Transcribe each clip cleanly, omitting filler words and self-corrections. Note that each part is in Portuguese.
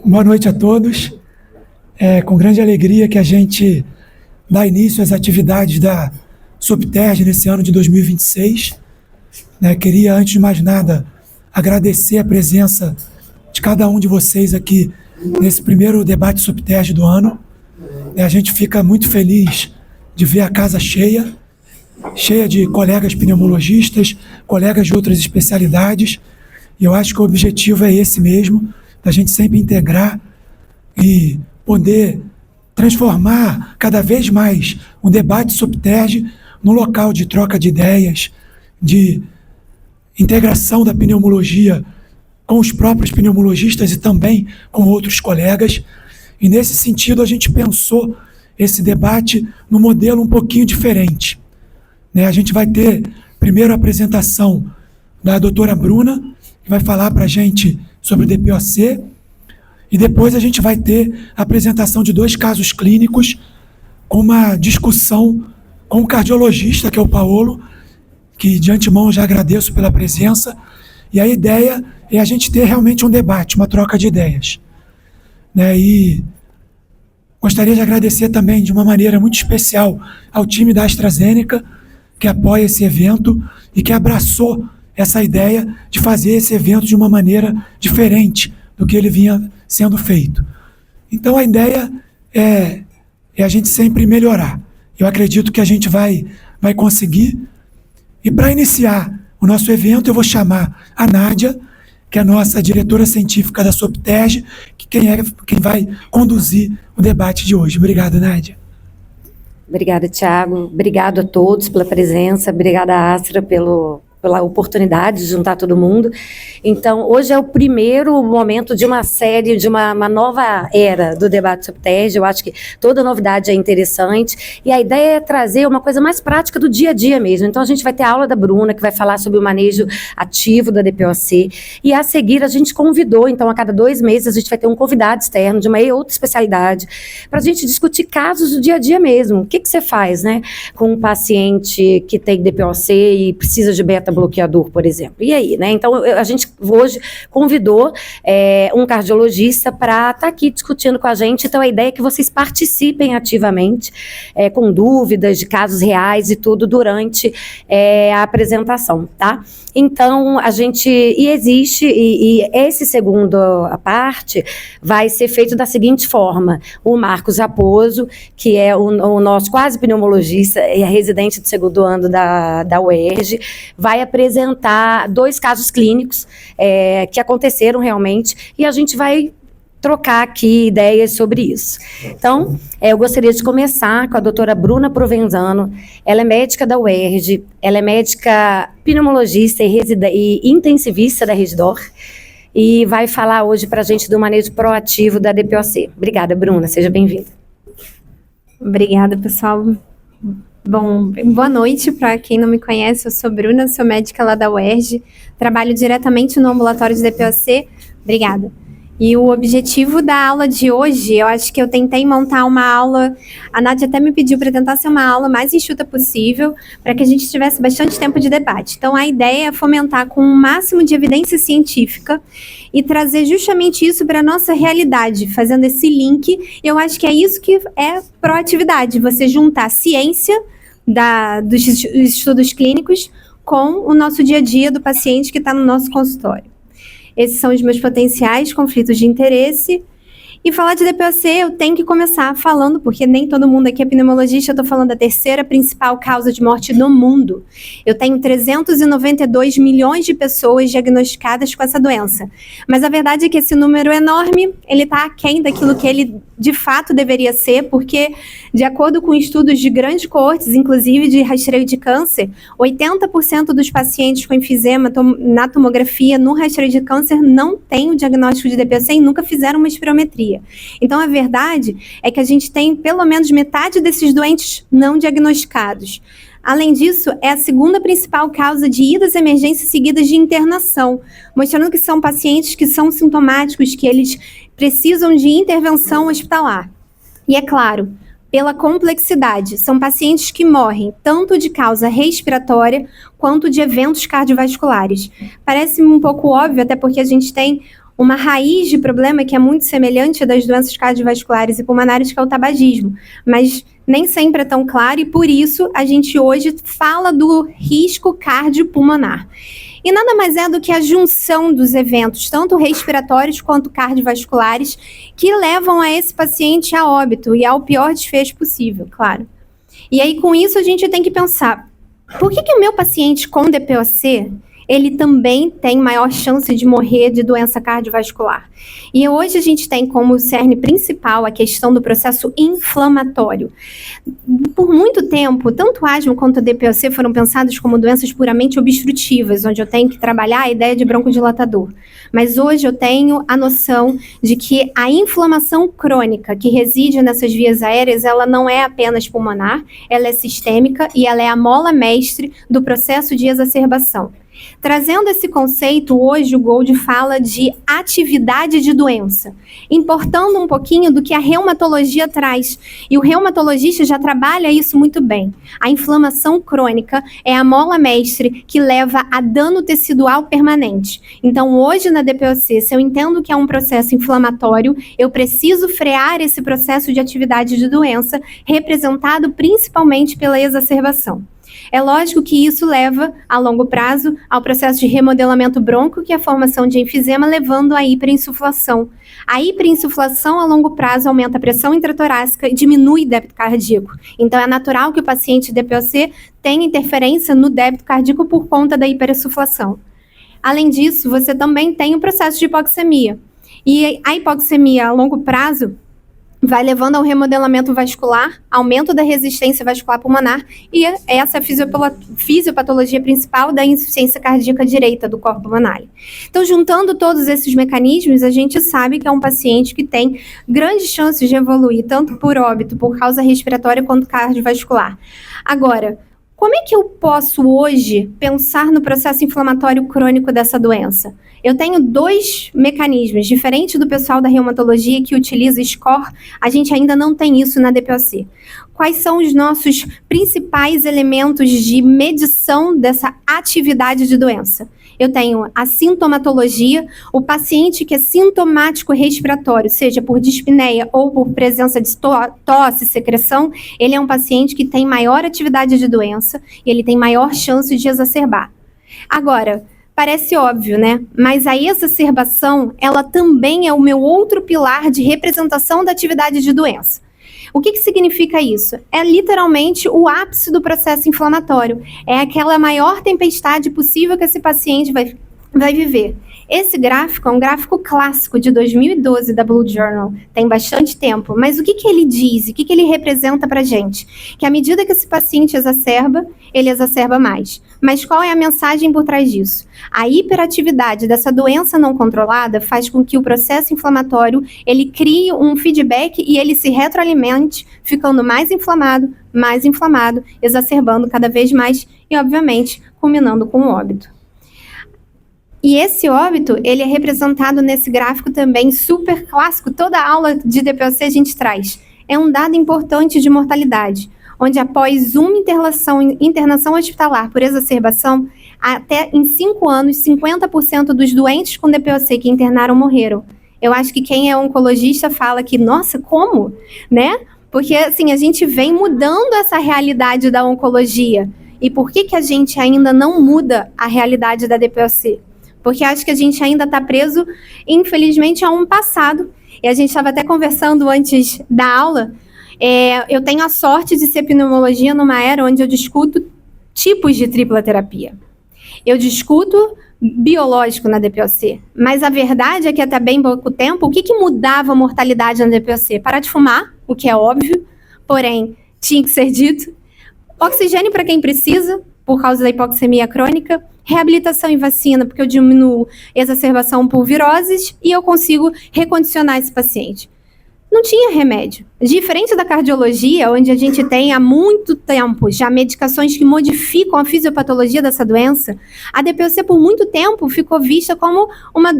Boa noite a todos. É com grande alegria que a gente dá início às atividades da SOPTERJ nesse ano de 2026. Queria, antes de mais nada, agradecer a presença de cada um de vocês aqui nesse primeiro debate SOPTERJ do ano. A gente fica muito feliz de ver a casa cheia de colegas pneumologistas, colegas de outras especialidades, e eu acho que o objetivo é esse mesmo, da gente sempre integrar e poder transformar cada vez mais o debate SOPTERJ num local de troca de ideias, de integração da pneumologia com os próprios pneumologistas e também com outros colegas. E nesse sentido a gente pensou esse debate num modelo um pouquinho diferente. A gente vai ter primeiro a apresentação da doutora Bruna, que vai falar para a gente sobre o DPOC, e depois a gente vai ter a apresentação de 2 casos clínicos, com uma discussão com o cardiologista, que é o Paolo, que de antemão eu já agradeço pela presença, e a ideia é a gente ter realmente um debate, uma troca de ideias. E gostaria de agradecer também de uma maneira muito especial ao time da AstraZeneca, que apoia esse evento e que abraçou essa ideia de fazer esse evento de uma maneira diferente do que ele vinha sendo feito. Então a ideia é a gente sempre melhorar. Eu acredito que a gente vai conseguir. E para iniciar o nosso evento, eu vou chamar a Nádia, que é a nossa diretora científica da SOPTERJ, quem vai conduzir o debate de hoje. Obrigado, Nádia. Obrigada, Thiago. Obrigado a todos pela presença. Obrigada, Astra, pela oportunidade de juntar todo mundo. Então, hoje é o primeiro momento de uma série, de uma nova era do debate SOPTERJ. Eu acho que toda novidade é interessante, e a ideia é trazer uma coisa mais prática do dia a dia mesmo. Então, a gente vai ter a aula da Bruna, que vai falar sobre o manejo ativo da DPOC, e a seguir a gente convidou, então a cada 2 meses a gente vai ter um convidado externo de uma outra especialidade, para a gente discutir casos do dia a dia mesmo. O que você faz, com um paciente que tem DPOC e precisa de beta-bloqueador, por exemplo? E aí, Então, a gente hoje convidou um cardiologista para estar aqui discutindo com a gente. Então, a ideia é que vocês participem ativamente, com dúvidas de casos reais e tudo durante a apresentação, tá? Então, e esse segundo parte vai ser feito da seguinte forma: o Marcos Raposo, que é o nosso quase pneumologista e é residente do segundo ano da UERJ, vai apresentar 2 casos clínicos que aconteceram realmente, e a gente vai trocar aqui ideias sobre isso. Então, eu gostaria de começar com a doutora Bruna Provenzano. Ela é médica da UERJ, ela é médica pneumologista e intensivista da Residor, e vai falar hoje para a gente do manejo proativo da DPOC. Obrigada, Bruna, seja bem-vinda. Obrigada, pessoal. Bom, boa noite. Para quem não me conhece, eu sou Bruna, sou médica lá da UERJ, trabalho diretamente no ambulatório de DPOC. Obrigada. E o objetivo da aula de hoje, eu acho que eu tentei montar uma aula, a Nádia até me pediu para tentar ser uma aula mais enxuta possível, para que a gente tivesse bastante tempo de debate. Então, a ideia é fomentar com o máximo de evidência científica e trazer justamente isso para a nossa realidade, fazendo esse link. Eu acho que é isso que é proatividade, você juntar a ciência dos estudos clínicos com o nosso dia a dia do paciente que está no nosso consultório. Esses são os meus potenciais conflitos de interesse. E falar de DPOC, eu tenho que começar falando, porque nem todo mundo aqui é pneumologista, eu estou falando da 3ª principal causa de morte no mundo. Eu tenho 392 milhões de pessoas diagnosticadas com essa doença. Mas a verdade é que esse número enorme, ele está aquém daquilo que ele de fato deveria ser, porque, de acordo com estudos de grandes coortes, inclusive de rastreio de câncer, 80% dos pacientes com enfisema na tomografia, no rastreio de câncer, não tem o diagnóstico de DPOC e nunca fizeram uma espirometria. Então, a verdade é que a gente tem pelo menos metade desses doentes não diagnosticados. Além disso, é a 2ª principal causa de idas à emergência seguidas de internação, mostrando que são pacientes que são sintomáticos, que eles precisam de intervenção hospitalar. E é claro, pela complexidade, são pacientes que morrem tanto de causa respiratória quanto de eventos cardiovasculares. Parece um pouco óbvio, até porque a gente tem uma raiz de problema que é muito semelhante das doenças cardiovasculares e pulmonares, que é o tabagismo, mas nem sempre é tão claro, e por isso a gente hoje fala do risco cardiopulmonar. E nada mais é do que a junção dos eventos, tanto respiratórios quanto cardiovasculares, que levam a esse paciente a óbito e ao pior desfecho possível, claro. E aí, com isso, a gente tem que pensar, por que o meu paciente com DPOC, ele também tem maior chance de morrer de doença cardiovascular? E hoje a gente tem como cerne principal a questão do processo inflamatório. Por muito tempo, tanto asma quanto a DPOC foram pensados como doenças puramente obstrutivas, onde eu tenho que trabalhar a ideia de broncodilatador. Mas hoje eu tenho a noção de que a inflamação crônica que reside nessas vias aéreas, ela não é apenas pulmonar, ela é sistêmica e ela é a mola mestre do processo de exacerbação. Trazendo esse conceito, hoje o Gold fala de atividade de doença, importando um pouquinho do que a reumatologia traz. E o reumatologista já trabalha isso muito bem. A inflamação crônica é a mola mestre que leva a dano tecidual permanente. Então, hoje na DPOC, se eu entendo que é um processo inflamatório, eu preciso frear esse processo de atividade de doença, representado principalmente pela exacerbação. É lógico que isso leva, a longo prazo, ao processo de remodelamento brônquico, que é a formação de enfisema, levando à hiperinsuflação. A hiperinsuflação, a longo prazo, aumenta a pressão intratorácica e diminui o débito cardíaco. Então, é natural que o paciente DPOC tenha interferência no débito cardíaco por conta da hiperinsuflação. Além disso, você também tem o processo de hipoxemia. E a hipoxemia, a longo prazo, vai levando ao remodelamento vascular, aumento da resistência vascular pulmonar, e essa é a fisiopatologia principal da insuficiência cardíaca direita do corpo pulmonar. Então, juntando todos esses mecanismos, a gente sabe que é um paciente que tem grandes chances de evoluir, tanto por óbito, por causa respiratória, quanto cardiovascular. Agora, como é que eu posso hoje pensar no processo inflamatório crônico dessa doença? Eu tenho dois mecanismos, diferente do pessoal da reumatologia que utiliza score, a gente ainda não tem isso na DPOC. Quais são os nossos principais elementos de medição dessa atividade de doença? Eu tenho a sintomatologia, o paciente que é sintomático respiratório, seja por dispneia ou por presença de tosse, secreção, ele é um paciente que tem maior atividade de doença e ele tem maior chance de exacerbar. Agora, parece óbvio, né? Mas a exacerbação, ela também é o meu outro pilar de representação da atividade de doença. O que significa isso? É literalmente o ápice do processo inflamatório. É aquela maior tempestade possível que esse paciente vai viver. Esse gráfico é um gráfico clássico de 2012 da Blue Journal, tem bastante tempo, mas o que ele diz, o que ele representa pra gente? Que à medida que esse paciente exacerba, ele exacerba mais. Mas qual é a mensagem por trás disso? A hiperatividade dessa doença não controlada faz com que o processo inflamatório, ele crie um feedback e ele se retroalimente, ficando mais inflamado, exacerbando cada vez mais e, obviamente, culminando com o óbito. E esse óbito, ele é representado nesse gráfico também super clássico, toda aula de DPOC a gente traz. É um dado importante de mortalidade, onde após uma internação hospitalar por exacerbação, até em 5 anos, 50% dos doentes com DPOC que internaram morreram. Eu acho que quem é oncologista fala que, nossa, como? Né? Porque assim, a gente vem mudando essa realidade da oncologia. E por que a gente ainda não muda a realidade da DPOC? Porque acho que a gente ainda está preso, infelizmente, a um passado. E a gente estava até conversando antes da aula. Eu tenho a sorte de ser pneumologia numa era onde eu discuto tipos de tripla terapia. Eu discuto biológico na DPOC. Mas a verdade é que até bem pouco tempo, o que mudava a mortalidade na DPOC? Parar de fumar, o que é óbvio, porém tinha que ser dito. Oxigênio para quem precisa, por causa da hipoxemia crônica. Reabilitação e vacina, porque eu diminuo exacerbação por viroses e eu consigo recondicionar esse paciente. Não tinha remédio. Diferente da cardiologia, onde a gente tem há muito tempo já medicações que modificam a fisiopatologia dessa doença, a DPOC por muito tempo ficou vista como uma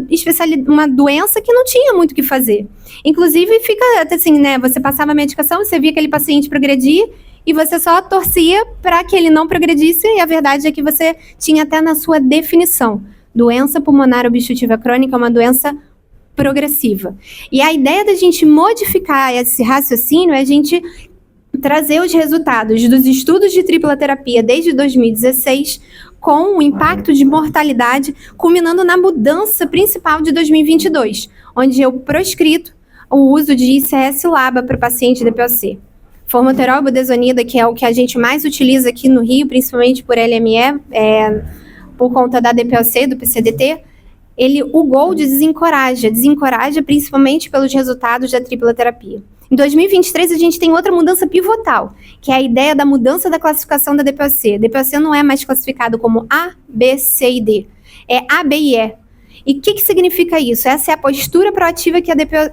doença que não tinha muito o que fazer. Inclusive, fica assim, né? Você passava a medicação, você via aquele paciente progredir, e você só torcia para que ele não progredisse, e a verdade é que você tinha até na sua definição. Doença pulmonar obstrutiva crônica é uma doença progressiva. E a ideia da gente modificar esse raciocínio é a gente trazer os resultados dos estudos de tripla terapia desde 2016 com o impacto de mortalidade, culminando na mudança principal de 2022, onde eu proscrito o uso de ICS-LABA para o paciente DPOC. Formoterol e budesonida, que é o que a gente mais utiliza aqui no Rio, principalmente por LME, por conta da DPOC, do PCDT, o Gold desencoraja principalmente pelos resultados da tripla terapia. Em 2023, a gente tem outra mudança pivotal, que é a ideia da mudança da classificação da DPOC. A DPOC não é mais classificado como A, B, C e D. É A, B e E. E o que significa isso? Essa é a postura proativa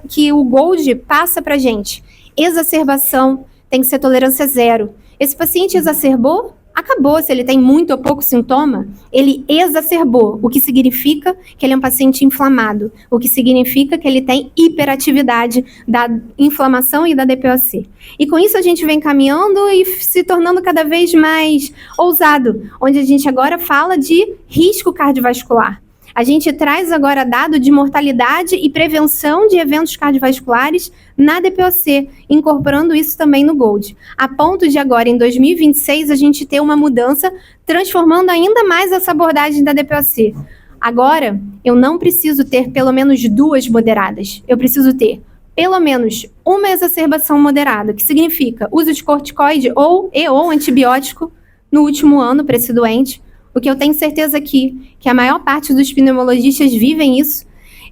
que o Gold passa para a gente. Exacerbação tem que ser tolerância zero. Esse paciente exacerbou, acabou. Se ele tem muito ou pouco sintoma, ele exacerbou, o que significa que ele é um paciente inflamado, o que significa que ele tem hiperatividade da inflamação e da DPOC. E com isso a gente vem caminhando e se tornando cada vez mais ousado, onde a gente agora fala de risco cardiovascular. A gente traz agora dado de mortalidade e prevenção de eventos cardiovasculares na DPOC, incorporando isso também no Gold. A ponto de agora, em 2026, a gente ter uma mudança, transformando ainda mais essa abordagem da DPOC. Agora, eu não preciso ter pelo menos 2 moderadas. Eu preciso ter pelo menos uma exacerbação moderada, que significa uso de corticoide ou antibiótico no último ano para esse doente. O que eu tenho certeza aqui, que a maior parte dos pneumologistas vivem isso,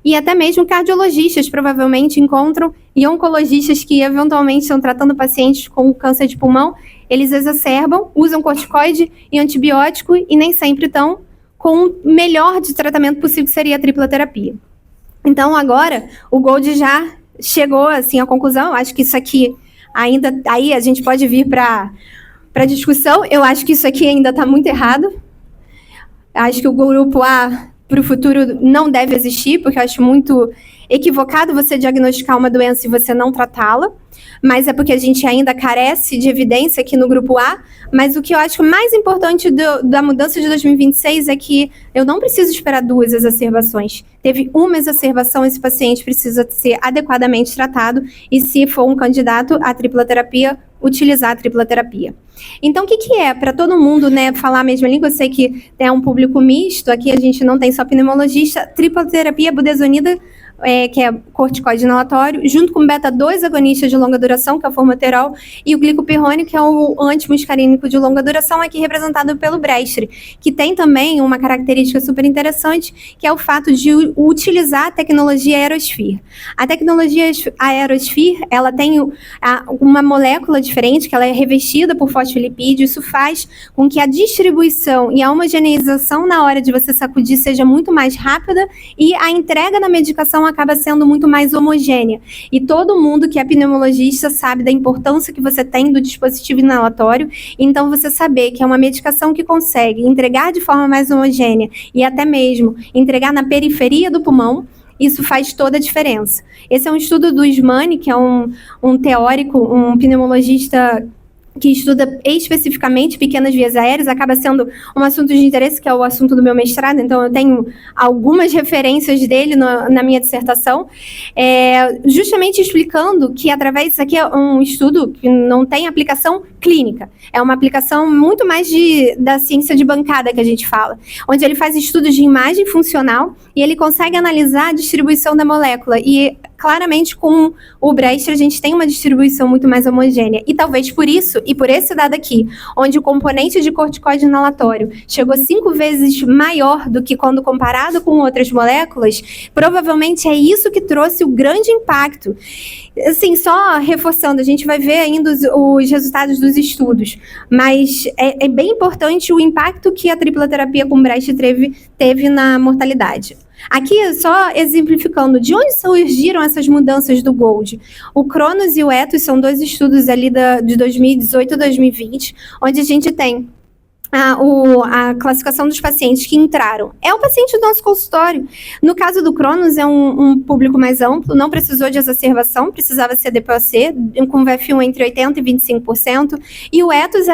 e até mesmo cardiologistas provavelmente encontram, e oncologistas que eventualmente estão tratando pacientes com câncer de pulmão, eles exacerbam, usam corticoide e antibiótico, e nem sempre estão com o melhor de tratamento possível, que seria a tripla terapia. Então, agora, o Gold já chegou assim, à conclusão. Acho que isso aqui ainda, aí a gente pode vir para discussão. Eu acho que isso aqui ainda está muito errado. Acho que o grupo A para o futuro não deve existir, porque eu acho muito equivocado você diagnosticar uma doença e você não tratá-la, mas é porque a gente ainda carece de evidência aqui no grupo A. Mas o que eu acho mais importante da mudança de 2026 é que eu não preciso esperar 2 exacerbações. Teve uma exacerbação, esse paciente precisa ser adequadamente tratado, e se for um candidato à tripla terapia, utilizar a tripla terapia. Então, o que é? Para todo mundo, né, falar a mesma língua, eu sei que é um público misto, aqui a gente não tem só pneumologista. Tripla terapia budesonida, que é corticoide inalatório, junto com beta-2 agonista de longa duração, que é o formoterol, e o glicopirrone, que é o antimuscarínico de longa duração, aqui representado pelo Breztri, que tem também uma característica super interessante, que é o fato de utilizar a tecnologia Aerosphere. A tecnologia Aerosphere, ela tem uma molécula diferente, que ela é revestida por fosfolipídio. Isso faz com que a distribuição e a homogeneização na hora de você sacudir seja muito mais rápida, e a entrega da medicação acaba sendo muito mais homogênea. E todo mundo que é pneumologista sabe da importância que você tem do dispositivo inalatório. Então, você saber que é uma medicação que consegue entregar de forma mais homogênea e até mesmo entregar na periferia do pulmão, isso faz toda a diferença. Esse é um estudo do Ismani, que é um teórico, um pneumologista que estuda especificamente pequenas vias aéreas, acaba sendo um assunto de interesse, que é o assunto do meu mestrado, então eu tenho algumas referências dele na minha dissertação, justamente explicando que através disso aqui é um estudo que não tem aplicação clínica, é uma aplicação muito mais da ciência de bancada que a gente fala, onde ele faz estudos de imagem funcional e ele consegue analisar a distribuição da molécula, e claramente com o Breztri a gente tem uma distribuição muito mais homogênea, e talvez por isso, e por esse dado aqui, onde o componente de corticoide inalatório chegou 5 vezes maior do que quando comparado com outras moléculas, provavelmente é isso que trouxe o grande impacto. Assim, só reforçando, a gente vai ver ainda os resultados dos estudos, mas é bem importante o impacto que a tripla terapia com Breztri teve na mortalidade. Aqui, só exemplificando, de onde surgiram essas mudanças do Gold? O Cronos e o Ethos são 2 estudos ali de 2018 e 2020, onde a gente tem a classificação dos pacientes que entraram é o paciente do nosso consultório. No caso do Cronos, é um público mais amplo, não precisou de exacerbação, precisava ser DPOC, com VF1 entre 80% e 25%, e o ETOS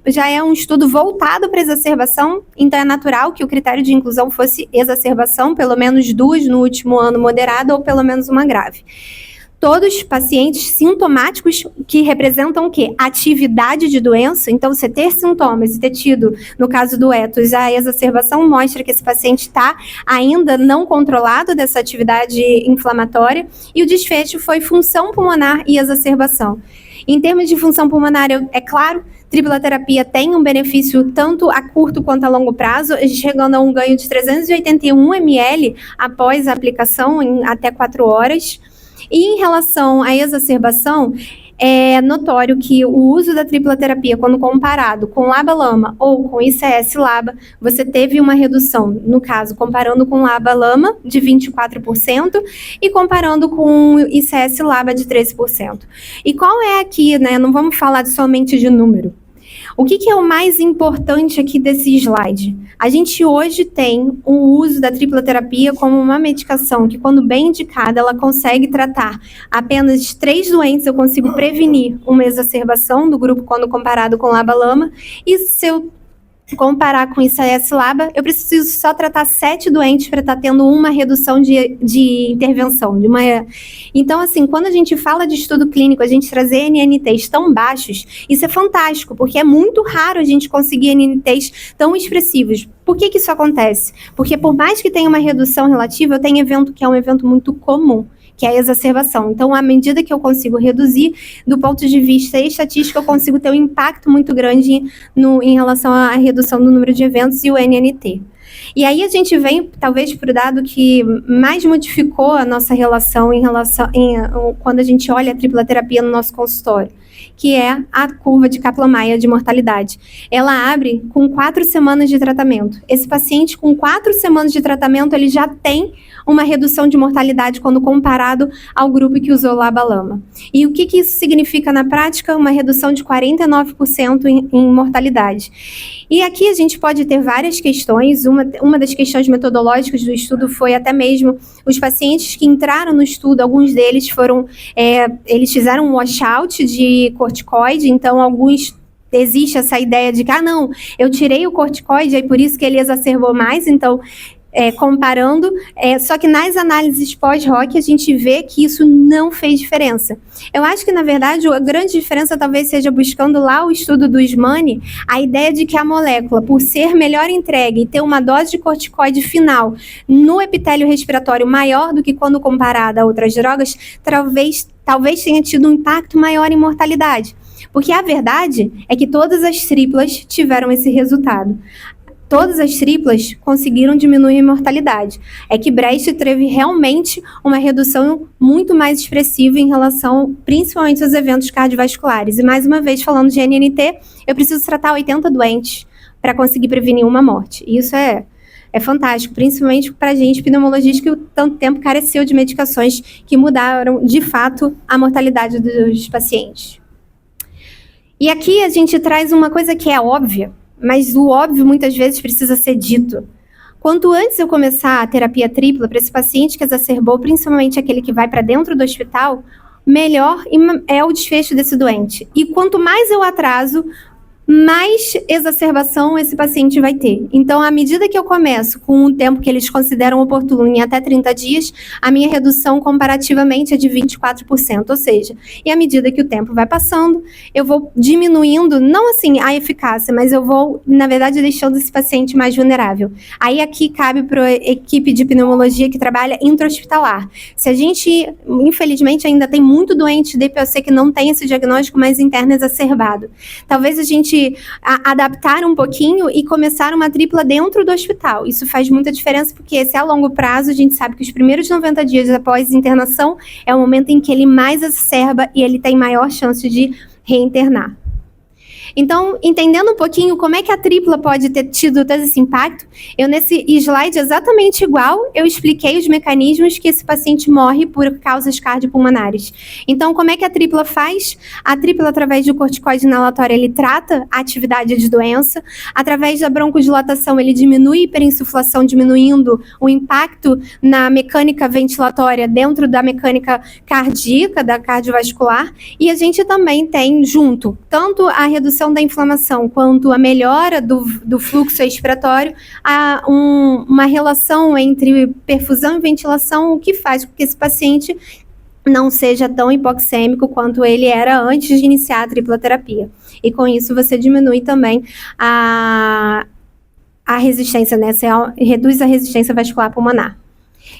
já é um estudo voltado para exacerbação, então é natural que o critério de inclusão fosse exacerbação, pelo menos 2 no último ano moderado, ou pelo menos uma grave. Todos pacientes sintomáticos que representam o quê? Atividade de doença. Então, você ter sintomas e ter tido, no caso do ETOS, a exacerbação mostra que esse paciente está ainda não controlado dessa atividade inflamatória, e o desfecho foi função pulmonar e exacerbação. Em termos de função pulmonar, é claro, tripla terapia tem um benefício tanto a curto quanto a longo prazo, chegando a um ganho de 381 ml após a aplicação em até 4 horas. E em relação à exacerbação, é notório que o uso da tripla terapia, quando comparado com LABA-LAMA ou com ICS-LABA, você teve uma redução, no caso, comparando com LABA-LAMA, de 24%, e comparando com ICS-LABA, de 13%. E qual é aqui, né, não vamos falar somente de número. O que é o mais importante aqui desse slide? A gente hoje tem o uso da tripla terapia como uma medicação que, quando bem indicada, ela consegue tratar apenas 3 doentes. Eu consigo prevenir uma exacerbação do grupo quando comparado com LABA-LAMA. E se eu comparar com ICS-LABA, eu preciso só tratar 7 doentes para estar tendo uma redução de intervenção. Então, assim, quando a gente fala de estudo clínico, a gente trazer NNTs tão baixos, isso é fantástico, porque é muito raro a gente conseguir NNTs tão expressivos. Por que isso acontece? Porque por mais que tenha uma redução relativa, eu tenho evento que é um evento muito comum, que é a exacerbação. Então, à medida que eu consigo reduzir, do ponto de vista estatístico, eu consigo ter um impacto muito grande em relação à redução do número de eventos e o NNT. E aí a gente vem, talvez, para o dado que mais modificou a nossa relação quando a gente olha a tripla terapia no nosso consultório, que é a curva de Kaplan-Meier de mortalidade. Ela abre com 4 semanas de tratamento. Esse paciente, com 4 semanas de tratamento, ele já tem uma redução de mortalidade quando comparado ao grupo que usou LABA-LAMA. E o que isso significa na prática? Uma redução de 49% em mortalidade. E aqui a gente pode ter várias questões. Uma das questões metodológicas do estudo foi até mesmo os pacientes que entraram no estudo, alguns deles eles fizeram um washout de corticoide, então existe essa ideia de que, não, eu tirei o corticoide, aí por isso que ele exacerbou mais, então, comparando, só que nas análises pós-ROC a gente vê que isso não fez diferença. Eu acho que, na verdade, a grande diferença talvez seja buscando lá o estudo do Usmani, a ideia de que a molécula, por ser melhor entregue e ter uma dose de corticoide final no epitélio respiratório maior do que quando comparada a outras drogas, talvez tenha tido um impacto maior em mortalidade. Porque a verdade é que todas as triplas tiveram esse resultado. Todas as triplas conseguiram diminuir a mortalidade. Equibresht teve realmente uma redução muito mais expressiva em relação, principalmente, aos eventos cardiovasculares. E, mais uma vez, falando de NNT, eu preciso tratar 80 doentes para conseguir prevenir uma morte. E isso é fantástico, principalmente para a gente, pneumologista, que tanto tempo careceu de medicações que mudaram, de fato, a mortalidade dos pacientes. E aqui a gente traz uma coisa que é óbvia, mas o óbvio muitas vezes precisa ser dito. Quanto antes eu começar a terapia tripla para esse paciente que exacerbou, principalmente aquele que vai para dentro do hospital, melhor é o desfecho desse doente. E quanto mais eu atraso, mais exacerbação esse paciente vai ter. Então, à medida que eu começo com um tempo que eles consideram oportuno, em até 30 dias, a minha redução comparativamente é de 24%, ou seja, e à medida que o tempo vai passando, eu vou diminuindo, não assim a eficácia, mas eu vou, na verdade, deixando esse paciente mais vulnerável. Aí aqui cabe para a equipe de pneumologia que trabalha intra-hospitalar. Se a gente, infelizmente, ainda tem muito doente de DPOC que não tem esse diagnóstico mais interno exacerbado. Talvez a gente adaptar um pouquinho e começar uma tripla dentro do hospital. Isso faz muita diferença, porque esse é a longo prazo, a gente sabe que os primeiros 90 dias após internação é o momento em que ele mais exacerba e ele tem maior chance de reinternar. Então, entendendo um pouquinho como é que a tripla pode ter tido todo esse impacto, eu nesse slide exatamente igual, eu expliquei os mecanismos que esse paciente morre por causas cardiopulmonares. Então, como é que a tripla faz? A tripla, através do corticoide inalatório, ele trata a atividade de doença. Através da broncodilatação, ele diminui a hiperinsuflação, diminuindo o impacto na mecânica ventilatória dentro da mecânica cardíaca, da cardiovascular. E a gente também tem junto tanto a redução da inflamação quanto a melhora do fluxo expiratório, uma relação entre perfusão e ventilação, o que faz com que esse paciente não seja tão hipoxêmico quanto ele era antes de iniciar a tripla terapia. E com isso você diminui também a resistência, né? Você reduz a resistência vascular pulmonar.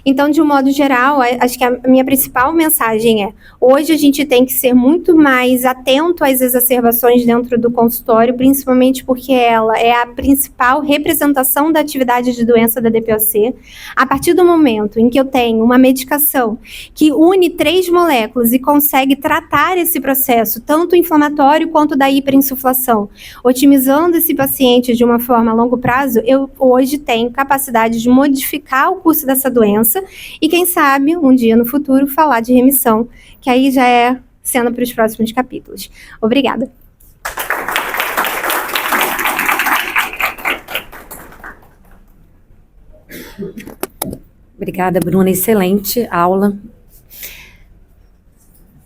Então, de um modo geral, acho que a minha principal mensagem é: hoje a gente tem que ser muito mais atento às exacerbações dentro do consultório, principalmente porque ela é a principal representação da atividade de doença da DPOC. A partir do momento em que eu tenho uma medicação que une 3 moléculas e consegue tratar esse processo, tanto inflamatório quanto da hiperinsuflação, otimizando esse paciente de uma forma a longo prazo, eu hoje tenho capacidade de modificar o curso dessa doença e, quem sabe, um dia no futuro, falar de remissão, que aí já é cena para os próximos capítulos. Obrigada. Obrigada, Bruna. Excelente aula.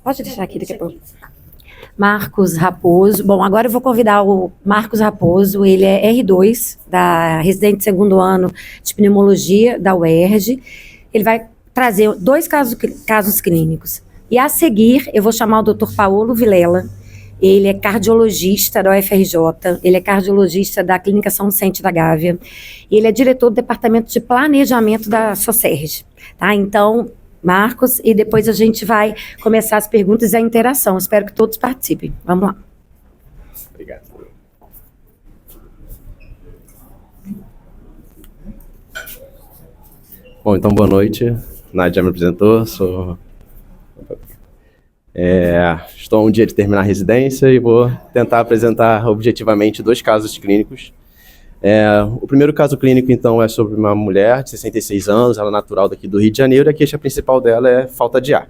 Pode deixar aqui daqui a pouco. Marcos Raposo. Bom, agora eu vou convidar o Marcos Raposo. Ele é R2, da residente de 2º ano de pneumologia da UERJ. Ele vai trazer 2 casos clínicos. E a seguir, eu vou chamar o Dr. Paulo Vilela. Ele é cardiologista da UFRJ, ele é cardiologista da Clínica São Vicente da Gávea, e ele é diretor do Departamento de Planejamento da SOCERJ. Tá? Então, Marcos, e depois a gente vai começar as perguntas e a interação. Espero que todos participem. Vamos lá. Obrigado. Bom, então, boa noite. Nádia me apresentou, estou a um dia de terminar a residência e vou tentar apresentar objetivamente 2 casos clínicos. O primeiro caso clínico, então, é sobre uma mulher de 66 anos, ela é natural daqui do Rio de Janeiro, e a queixa principal dela é falta de ar.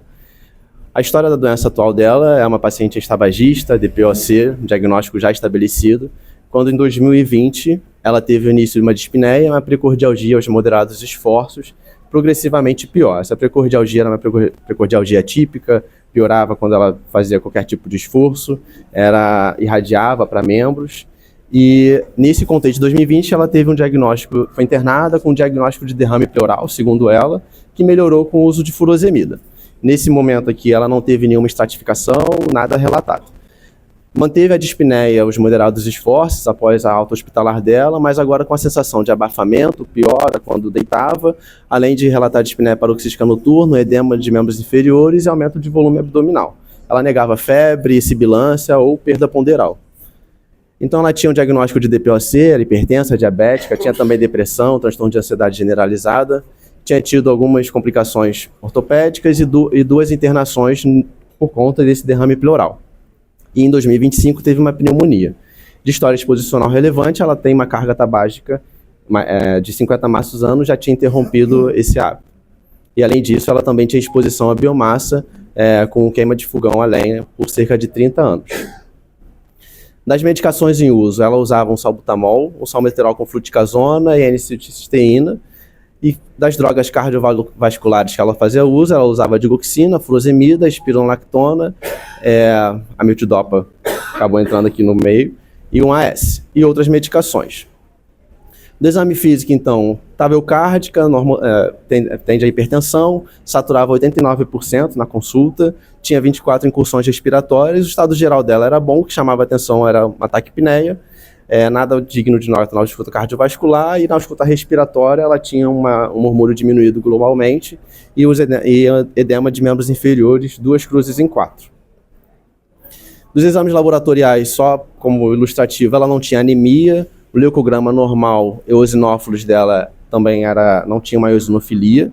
A história da doença atual dela é uma paciente estabagista, DPOC, diagnóstico já estabelecido, quando em 2020 ela teve o início de uma dispneia, uma precordialgia aos moderados esforços, progressivamente pior. Essa precordialgia era uma precordialgia atípica, piorava quando ela fazia qualquer tipo de esforço, irradiava para membros. E nesse contexto de 2020, ela teve um diagnóstico, foi internada com um diagnóstico de derrame pleural, segundo ela, que melhorou com o uso de furosemida. Nesse momento aqui, ela não teve nenhuma estratificação, nada relatado. Manteve a dispneia, os moderados esforços após a alta hospitalar dela, mas agora com a sensação de abafamento, piora quando deitava, além de relatar dispneia paroxística noturno, edema de membros inferiores e aumento de volume abdominal. Ela negava febre, sibilância ou perda ponderal. Então ela tinha um diagnóstico de DPOC, era hipertensa, diabética, tinha também depressão, transtorno de ansiedade generalizada, tinha tido algumas complicações ortopédicas e 2 internações por conta desse derrame pleural. E em 2025 teve uma pneumonia. De história exposicional relevante, ela tem uma carga tabágica de 50 maços ano, já tinha interrompido esse hábito. E além disso, ela também tinha exposição à biomassa com queima de fogão a lenha por cerca de 30 anos. Das medicações em uso, ela usava um salbutamol, um salmeterol com fluticasona e N-acetilcisteína. E das drogas cardiovasculares que ela fazia uso, ela usava digoxina, furosemida, espironolactona, a miltidopa acabou entrando aqui no meio, e um AS, e outras medicações. Do exame físico, então, estava eukárdica, tende a hipertensão, saturava 89% na consulta, tinha 24 incursões respiratórias, o estado geral dela era bom, o que chamava atenção era uma taquipneia, nada digno de nota na ausculta cardiovascular, e na ausculta respiratória ela tinha um murmúrio diminuído globalmente e edema de membros inferiores, 2 cruzes em 4. Dos exames laboratoriais, só como ilustrativo, ela não tinha anemia, o leucograma normal, eosinófilos dela também não tinha uma eosinofilia.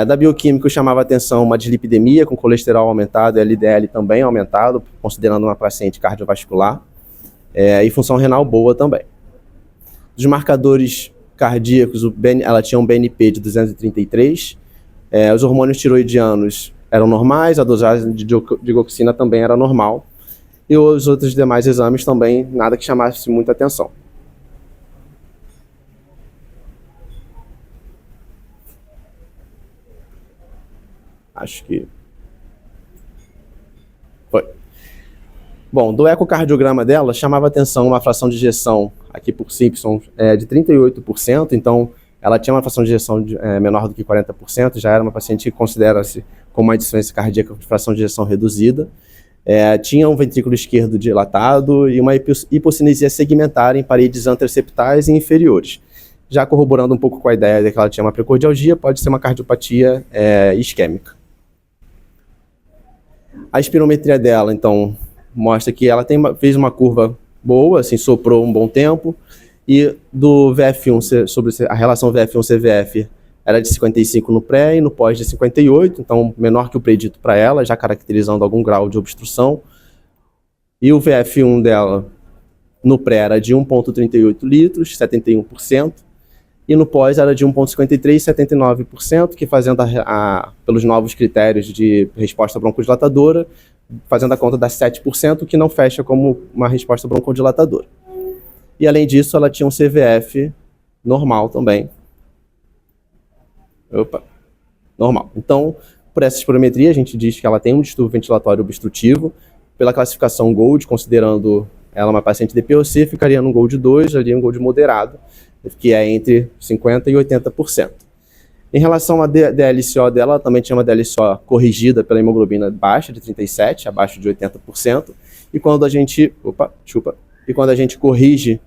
Da bioquímica chamava atenção uma dislipidemia com colesterol aumentado e LDL também aumentado, considerando uma paciente cardiovascular. e função renal boa também. Dos marcadores cardíacos, ela tinha um BNP de 233, os hormônios tiroidianos eram normais, a dosagem de digoxina também era normal, e os outros demais exames também, nada que chamasse muita atenção. Acho que foi. Bom, do ecocardiograma dela, chamava atenção uma fração de ejeção, aqui por Simpson, de 38%, então ela tinha uma fração de ejeção menor do que 40%, já era uma paciente que considera-se com uma insuficiência cardíaca de fração de ejeção reduzida, tinha um ventrículo esquerdo dilatado e uma hipocinesia segmentar em paredes anteroceptais e inferiores. Já corroborando um pouco com a ideia de que ela tinha uma precordialgia, pode ser uma cardiopatia isquêmica. A espirometria dela, então, mostra que ela fez uma curva boa, assim, soprou um bom tempo, e do VF1, sobre a relação VF1-CVF, era de 55 no pré e no pós de 58, então menor que o predito para ela, já caracterizando algum grau de obstrução. E o VF1 dela no pré era de 1,38 litros, 71%, e no pós era de 1,53, 79%, que fazendo pelos novos critérios de resposta broncodilatadora, fazendo a conta das 7%, que não fecha como uma resposta broncodilatadora. E além disso, ela tinha um CVF normal também. Normal. Então, por essa espirometria, a gente diz que ela tem um distúrbio ventilatório obstrutivo. Pela classificação GOLD, considerando ela uma paciente de POC, ficaria no GOLD 2, ali um GOLD moderado, que é entre 50% e 80%. Em relação à DLCO dela, ela também tinha uma DLCO corrigida pela hemoglobina baixa, de 37%, abaixo de 80%, e quando a gente, quando a gente corrige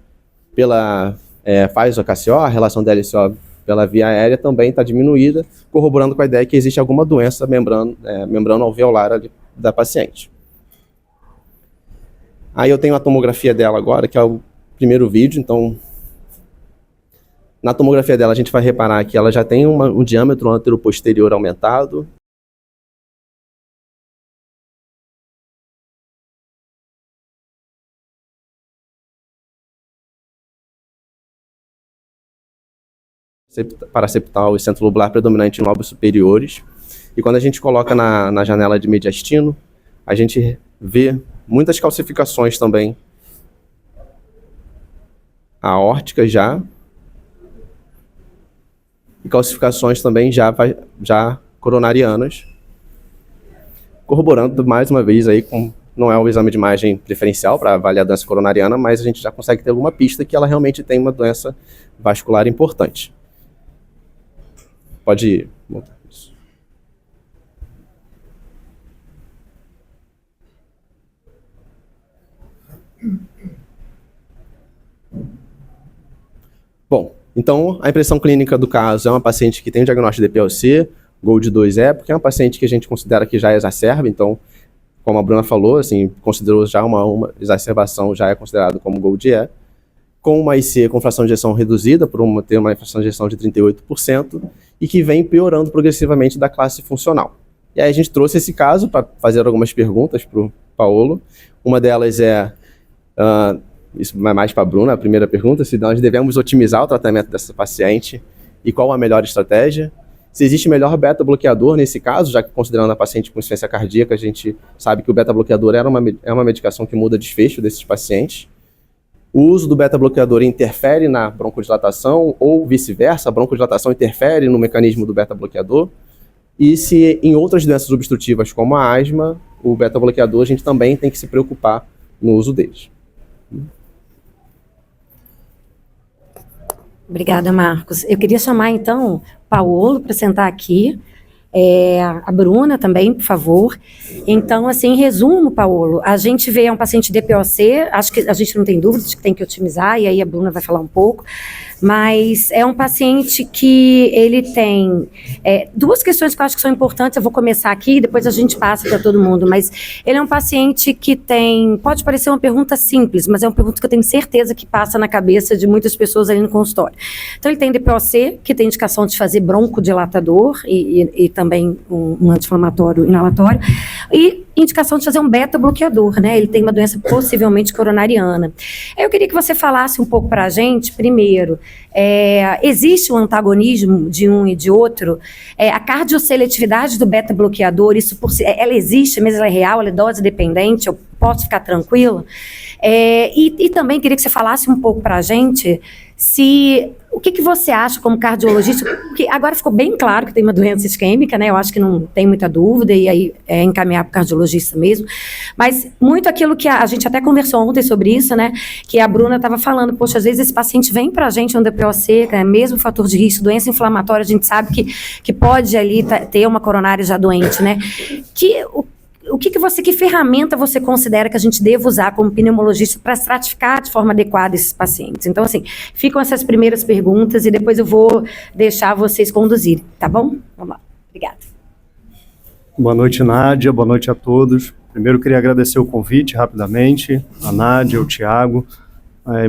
faz o KCO, a relação DLCO pela via aérea também está diminuída, corroborando com a ideia que existe alguma doença membrana alveolar ali da paciente. Aí eu tenho a tomografia dela agora, que é o primeiro vídeo, então na tomografia dela a gente vai reparar que ela já tem um diâmetro antero-posterior aumentado. Paraseptal e centro lobular predominante em lobos superiores. E quando a gente coloca na janela de mediastino, a gente vê muitas calcificações também aórticas já, e calcificações também já coronarianas, corroborando mais uma vez aí não é um exame de imagem preferencial para avaliar a doença coronariana, mas a gente já consegue ter alguma pista que ela realmente tem uma doença vascular importante. Pode montar isso. Bom, então a impressão clínica do caso é uma paciente que tem o diagnóstico de POC, GOLD 2 porque é uma paciente que a gente considera que já exacerba, então, como a Bruna falou, assim, considerou já uma exacerbação, já é considerado como GOLD com uma IC com fração de ejeção reduzida, por ter uma fração de ejeção de 38%, e que vem piorando progressivamente da classe funcional. E aí a gente trouxe esse caso para fazer algumas perguntas para o Paolo. Uma delas isso vai mais para a Bruna, a primeira pergunta, se nós devemos otimizar o tratamento dessa paciente e qual a melhor estratégia. Se existe melhor beta-bloqueador nesse caso, já que considerando a paciente com insuficiência cardíaca, a gente sabe que o beta-bloqueador é uma medicação que muda desfecho desses pacientes. O uso do beta-bloqueador interfere na broncodilatação ou vice-versa, a broncodilatação interfere no mecanismo do beta-bloqueador. E se em outras doenças obstrutivas como a asma, o beta-bloqueador, a gente também tem que se preocupar no uso deles. Obrigada, Marcos. Eu queria chamar, então, Paolo para sentar aqui. A Bruna também, por favor. Então, assim, em resumo, Paolo, a gente vê um paciente DPOC, acho que a gente não tem dúvidas de que tem que otimizar, e aí a Bruna vai falar um pouco, mas é um paciente que ele tem duas questões que eu acho que são importantes, eu vou começar aqui e depois a gente passa para todo mundo, mas ele é um paciente que pode parecer uma pergunta simples, mas é uma pergunta que eu tenho certeza que passa na cabeça de muitas pessoas ali no consultório. Então, ele tem DPOC, que tem indicação de fazer broncodilatador e também um anti-inflamatório inalatório, e indicação de fazer um beta-bloqueador, né? Ele tem uma doença possivelmente coronariana. Eu queria que você falasse um pouco para a gente, primeiro, existe um antagonismo de um e de outro? A cardioseletividade do beta-bloqueador, ela existe, mas ela é real, ela é dose dependente, eu posso ficar tranquila? E também queria que você falasse um pouco para a gente o que você acha como cardiologista, porque agora ficou bem claro que tem uma doença isquêmica, né? Eu acho que não tem muita dúvida, e aí encaminhar para o cardiologista mesmo, mas muito aquilo que a gente até conversou ontem sobre isso, né? Que a Bruna estava falando, poxa, às vezes esse paciente vem para a gente no DPOC, né? Mesmo fator de risco, doença inflamatória, a gente sabe que pode ali ter uma coronária já doente, né? Que ferramenta você considera que a gente deva usar como pneumologista para estratificar de forma adequada esses pacientes? Então, assim, ficam essas primeiras perguntas e depois eu vou deixar vocês conduzirem, tá bom? Vamos lá. Obrigada. Boa noite, Nádia. Boa noite a todos. Primeiro, queria agradecer o convite rapidamente, a Nádia, o Tiago.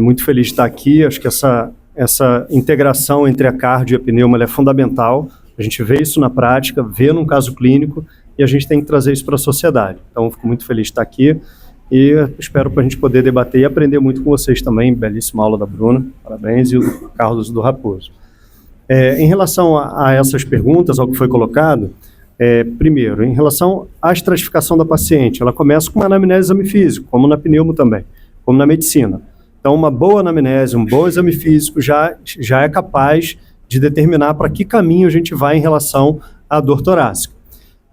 Muito feliz de estar aqui. Acho que essa integração entre a cardio e a pneuma ela é fundamental. A gente vê isso na prática, vê num caso clínico, e a gente tem que trazer isso para a sociedade. Então, fico muito feliz de estar aqui e espero para a gente poder debater e aprender muito com vocês também. Belíssima aula da Bruna, parabéns, e o Carlos do Raposo. Em relação a essas perguntas, ao que foi colocado, primeiro, em relação à estratificação da paciente, ela começa com uma anamnese exame físico, como na pneumo também, como na medicina. Então, uma boa anamnese, um bom exame físico já é capaz de determinar para que caminho a gente vai em relação à dor torácica.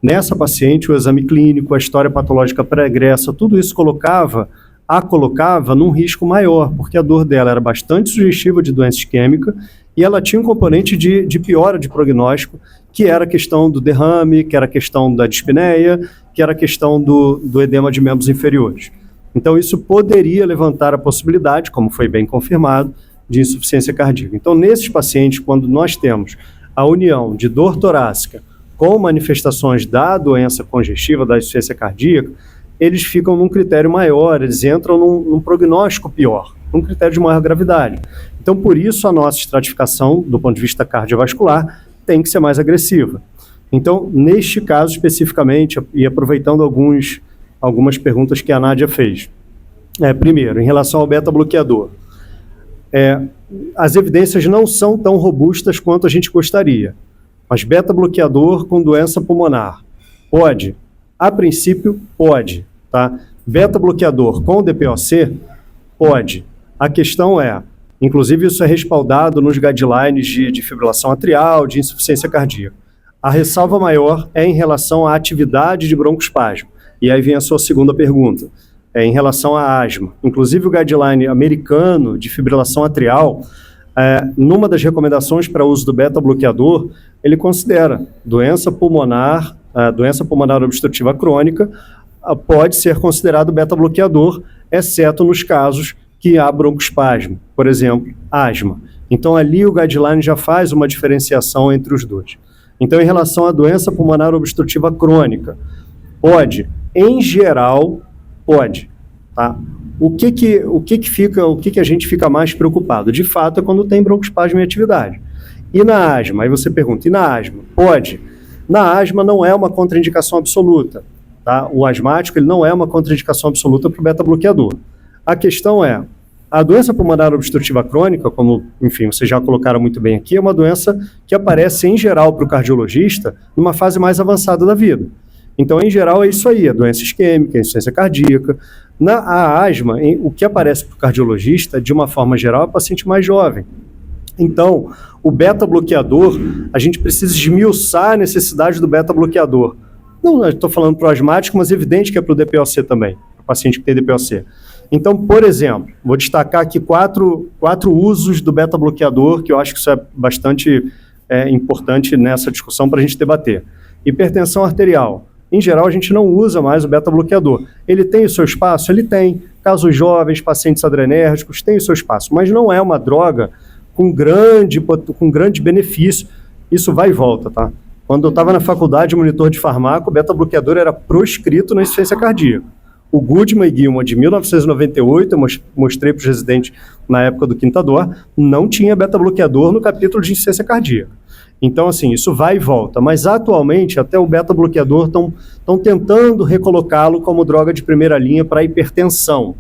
Nessa paciente, o exame clínico, a história patológica pregressa, tudo isso colocava num risco maior, porque a dor dela era bastante sugestiva de doença isquêmica e ela tinha um componente de piora de prognóstico, que era a questão do derrame, que era a questão da dispneia, que era a questão do edema de membros inferiores. Então, isso poderia levantar a possibilidade, como foi bem confirmado, de insuficiência cardíaca. Então, nesses pacientes, quando nós temos a união de dor torácica com manifestações da doença congestiva, da insuficiência cardíaca, eles ficam num critério maior, eles entram num prognóstico pior, num critério de maior gravidade. Então, por isso, a nossa estratificação, do ponto de vista cardiovascular, tem que ser mais agressiva. Então, neste caso especificamente, e aproveitando algumas perguntas que a Nádia fez. Primeiro, em relação ao beta-bloqueador, as evidências não são tão robustas quanto a gente gostaria. Mas beta-bloqueador com doença pulmonar, pode? A princípio, pode. Tá? Beta-bloqueador com DPOC, pode. A questão inclusive isso é respaldado nos guidelines de fibrilação atrial, de insuficiência cardíaca. A ressalva maior é em relação à atividade de broncoespasmo. E aí vem a sua segunda pergunta, em relação à asma. Inclusive o guideline americano de fibrilação atrial, numa das recomendações para uso do beta-bloqueador, ele considera doença pulmonar obstrutiva crônica, pode ser considerado beta-bloqueador, exceto nos casos que há broncoespasmo, por exemplo, asma. Então ali o guideline já faz uma diferenciação entre os dois. Então, em relação à doença pulmonar obstrutiva crônica, pode, em geral, pode, tá? O que a gente fica mais preocupado? De fato, é quando tem broncoespasmo em atividade. E na asma? Aí você pergunta, e na asma? Pode. Na asma não é uma contraindicação absoluta, tá? O asmático ele não é uma contraindicação absoluta para o beta-bloqueador. A questão a doença pulmonar obstrutiva crônica, como, enfim, vocês já colocaram muito bem aqui, é uma doença que aparece, em geral, para o cardiologista, numa fase mais avançada da vida. Então, em geral, é isso aí, a doença isquêmica, a insuficiência cardíaca. A asma, o que aparece para o cardiologista, de uma forma geral, é paciente mais jovem. Então, o beta-bloqueador, a gente precisa esmiuçar a necessidade do beta-bloqueador. Não, estou falando para o asmático, mas é evidente que é para o DPOC também, para o paciente que tem DPOC. Então, por exemplo, vou destacar aqui quatro usos do beta-bloqueador, que eu acho que isso é bastante importante nessa discussão para a gente debater. Hipertensão arterial. Em geral, a gente não usa mais o beta-bloqueador. Ele tem o seu espaço? Ele tem. Casos jovens, pacientes adrenérgicos, tem o seu espaço, mas não é uma droga com grande benefício. Isso vai e volta, tá? Quando eu estava na faculdade, monitor de farmaco, o beta-bloqueador era proscrito na insuficiência cardíaca. O Goodman e Gilman, de 1998, eu mostrei para os residentes na época do Quinta Dor, não tinha beta-bloqueador no capítulo de insuficiência cardíaca. Então, assim, isso vai e volta. Mas, atualmente, até o beta-bloqueador estão tentando recolocá-lo como droga de primeira linha para hipertensão.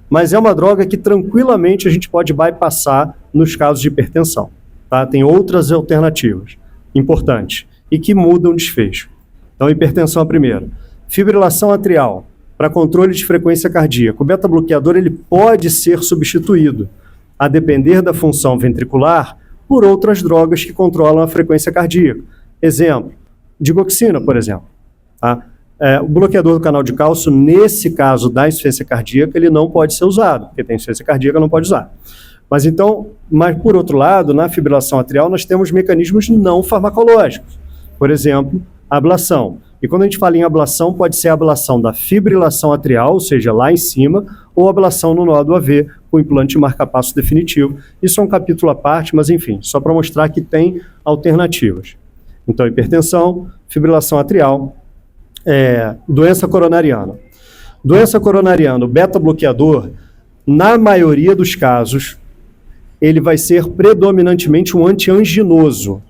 Mas é uma droga que, tranquilamente, a gente pode bypassar nos casos de hipertensão. Tá? Tem outras alternativas importantes e que mudam o desfecho. Então, hipertensão é a primeira. Fibrilação atrial, para controle de frequência cardíaca. O beta-bloqueador ele pode ser substituído, a depender da função ventricular, por outras drogas que controlam a frequência cardíaca. Exemplo, digoxina, por exemplo. Tá? O bloqueador do canal de cálcio, nesse caso da insuficiência cardíaca, ele não pode ser usado, porque tem insuficiência cardíaca, não pode usar. Mas por outro lado, na fibrilação atrial, nós temos mecanismos não farmacológicos. Por exemplo, a ablação. E quando a gente fala em ablação, pode ser a ablação da fibrilação atrial, ou seja, lá em cima, ou ablação no nó do AV, com implante marca-passo definitivo. Isso é um capítulo à parte, mas enfim, só para mostrar que tem alternativas. Então, hipertensão, fibrilação atrial, doença coronariana. Doença coronariana, o beta-bloqueador, na maioria dos casos, ele vai ser predominantemente um antianginoso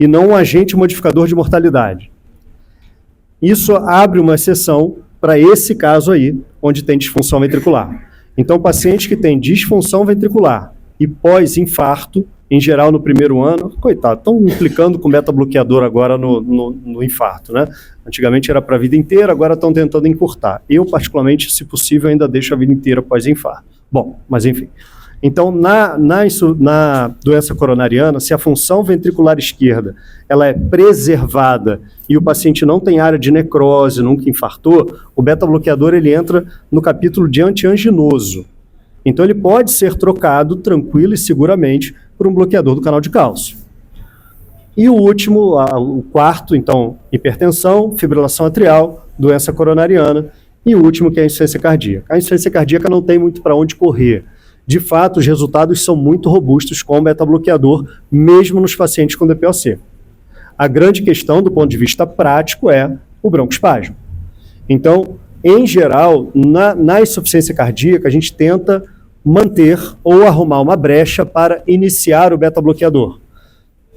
e não um agente modificador de mortalidade. Isso abre uma exceção para esse caso aí, onde tem disfunção ventricular. Então, pacientes que têm disfunção ventricular e pós-infarto, em geral no primeiro ano, coitado, estão implicando com beta-bloqueador agora no infarto, né? Antigamente era para a vida inteira, agora estão tentando encurtar. Eu, particularmente, se possível, ainda deixo a vida inteira pós-infarto. Bom, mas enfim. Então, na doença coronariana, se a função ventricular esquerda ela é preservada e o paciente não tem área de necrose, nunca infartou, o beta-bloqueador ele entra no capítulo de antianginoso. Então, ele pode ser trocado tranquilo e seguramente por um bloqueador do canal de cálcio. E o último, o quarto, então, hipertensão, fibrilação atrial, doença coronariana, e o último que é a insuficiência cardíaca. A insuficiência cardíaca não tem muito para onde correr. De fato, os resultados são muito robustos com o beta-bloqueador, mesmo nos pacientes com DPOC. A grande questão, do ponto de vista prático, é o broncoespasmo. Então, em geral, na insuficiência cardíaca, a gente tenta manter ou arrumar uma brecha para iniciar o beta-bloqueador,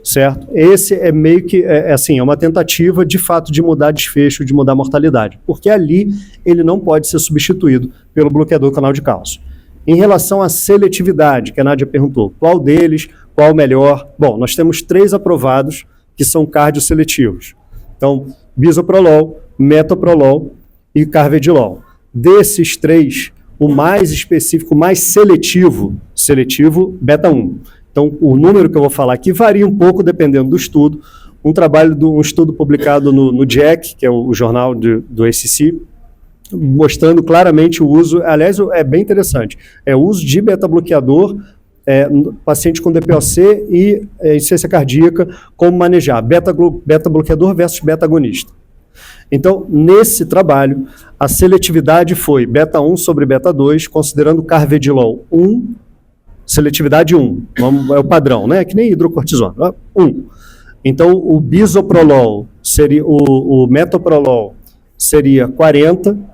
certo? Esse é meio que, é uma tentativa, de fato, de mudar desfecho, de mudar mortalidade, porque ali ele não pode ser substituído pelo bloqueador do canal de cálcio. Em relação à seletividade, que a Nádia perguntou, qual deles, qual o melhor? Bom, nós temos 3 aprovados que são cardioseletivos. Então, bisoprolol, metoprolol e carvedilol. Desses 3, o mais específico, o mais seletivo, beta-1. Então, o número que eu vou falar aqui varia um pouco dependendo do estudo. Um estudo publicado no JACC, que é o jornal do ACC, mostrando claramente o uso, aliás, é bem interessante, o uso de beta-bloqueador paciente com DPOC e insuficiência cardíaca, como manejar beta-bloqueador versus beta-agonista. Então, nesse trabalho, a seletividade foi beta-1 sobre beta-2, considerando carvedilol 1, seletividade 1, é o padrão, né? Que nem hidrocortisona, 1. Então, o bisoprolol, seria, o metoprolol seria 40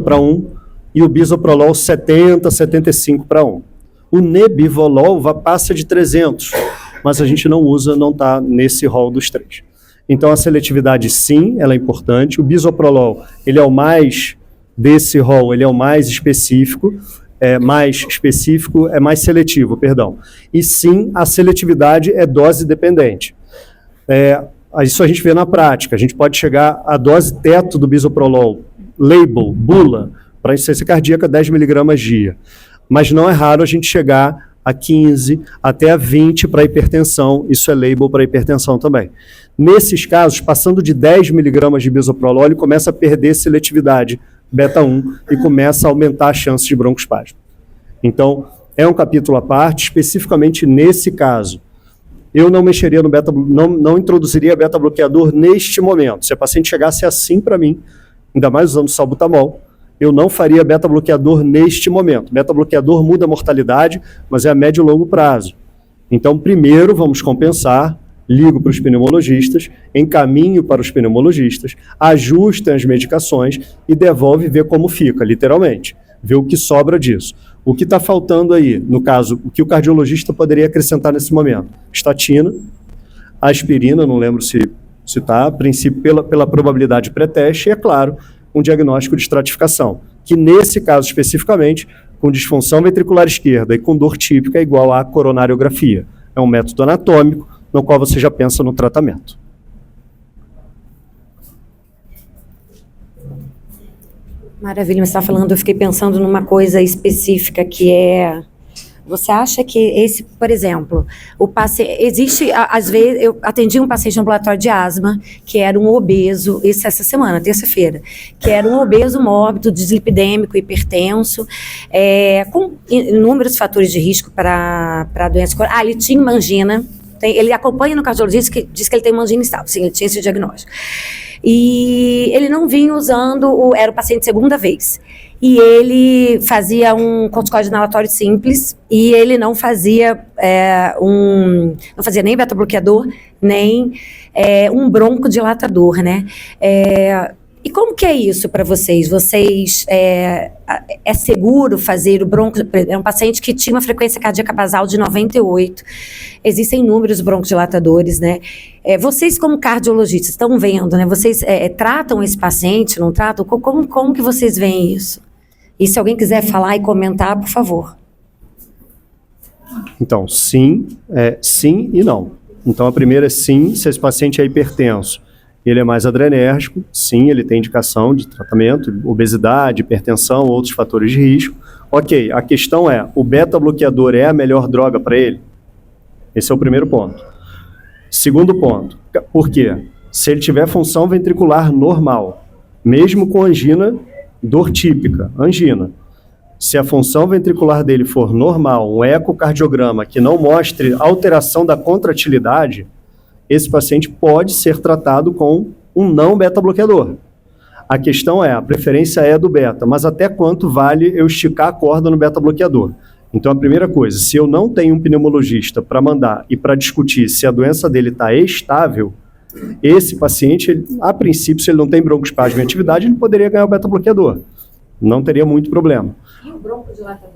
para 1, e o bisoprolol 70, 75 para 1. O nebivolol passa de 300, mas a gente não usa, não está nesse rol dos 3. Então a seletividade sim, ela é importante. O bisoprolol, ele é o mais, desse rol, ele é o mais específico, é mais seletivo, perdão. E sim, a seletividade é dose dependente. Isso a gente vê na prática, a gente pode chegar à dose teto do bisoprolol, label, bula, para insuficiência cardíaca 10 mg dia. Mas não é raro a gente chegar a 15, até a 20 para hipertensão, isso é label para hipertensão também. Nesses casos, passando de 10 mg de bisoprolol, ele começa a perder seletividade beta-1 e começa a aumentar a chance de broncoespasmo. Então, é um capítulo à parte, especificamente nesse caso. Eu não mexeria no não introduziria beta-bloqueador neste momento. Se a paciente chegasse assim para mim, ainda mais usando salbutamol, eu não faria beta-bloqueador neste momento. Beta-bloqueador muda a mortalidade, mas é a médio e longo prazo. Então, primeiro, vamos compensar, ligo para os pneumologistas, encaminho para os pneumologistas, ajustem as medicações e devolve e vê como fica, literalmente. Vê o que sobra disso. O que está faltando aí, no caso, o que o cardiologista poderia acrescentar nesse momento? Estatina, A aspirina, não lembro se está, a princípio pela probabilidade pré-teste, e, é claro, um diagnóstico de estratificação, que nesse caso especificamente, com disfunção ventricular esquerda e com dor típica, é igual à coronariografia. É um método anatômico, no qual você já pensa no tratamento. Maravilha, você está falando, eu fiquei pensando numa coisa específica que é... Você acha que esse, por exemplo, o paciente... Existe, às vezes, eu atendi um paciente ambulatório de asma, que era um obeso, essa semana, terça-feira, que era um obeso mórbido, dislipidêmico, hipertenso, com inúmeros fatores de risco para a doença. Ele tinha uma angina, ele acompanha no cardiologista que diz que ele tem uma angina instável, sim, ele tinha esse diagnóstico. E ele não vinha usando, era o paciente segunda vez, e ele fazia um corticoide inalatório simples, e ele não fazia não fazia nem beta-bloqueador, nem um broncodilatador, né? E como que é isso para vocês? É seguro fazer o bronco... É um paciente que tinha uma frequência cardíaca basal de 98. Existem inúmeros broncodilatadores, né? Vocês, como cardiologistas, estão vendo, né? Vocês tratam esse paciente, não tratam? Como que vocês veem isso? E se alguém quiser falar e comentar, por favor. Então, sim e não. Então, a primeira é sim, se esse paciente é hipertenso, ele é mais adrenérgico, sim, ele tem indicação de tratamento, obesidade, hipertensão, outros fatores de risco. Ok, a questão é, o beta-bloqueador é a melhor droga para ele? Esse é o primeiro ponto. Segundo ponto, por quê? Se ele tiver função ventricular normal, mesmo com angina, dor típica, angina, se a função ventricular dele for normal, um ecocardiograma que não mostre alteração da contratilidade, esse paciente pode ser tratado com um não beta-bloqueador. A questão a preferência é do beta, mas até quanto vale eu esticar a corda no beta-bloqueador? Então, a primeira coisa, se eu não tenho um pneumologista para mandar e para discutir se a doença dele está estável, esse paciente, a princípio, se ele não tem broncoespasmo em atividade, ele poderia ganhar o beta-bloqueador. Não teria muito problema. E o broncodilatador?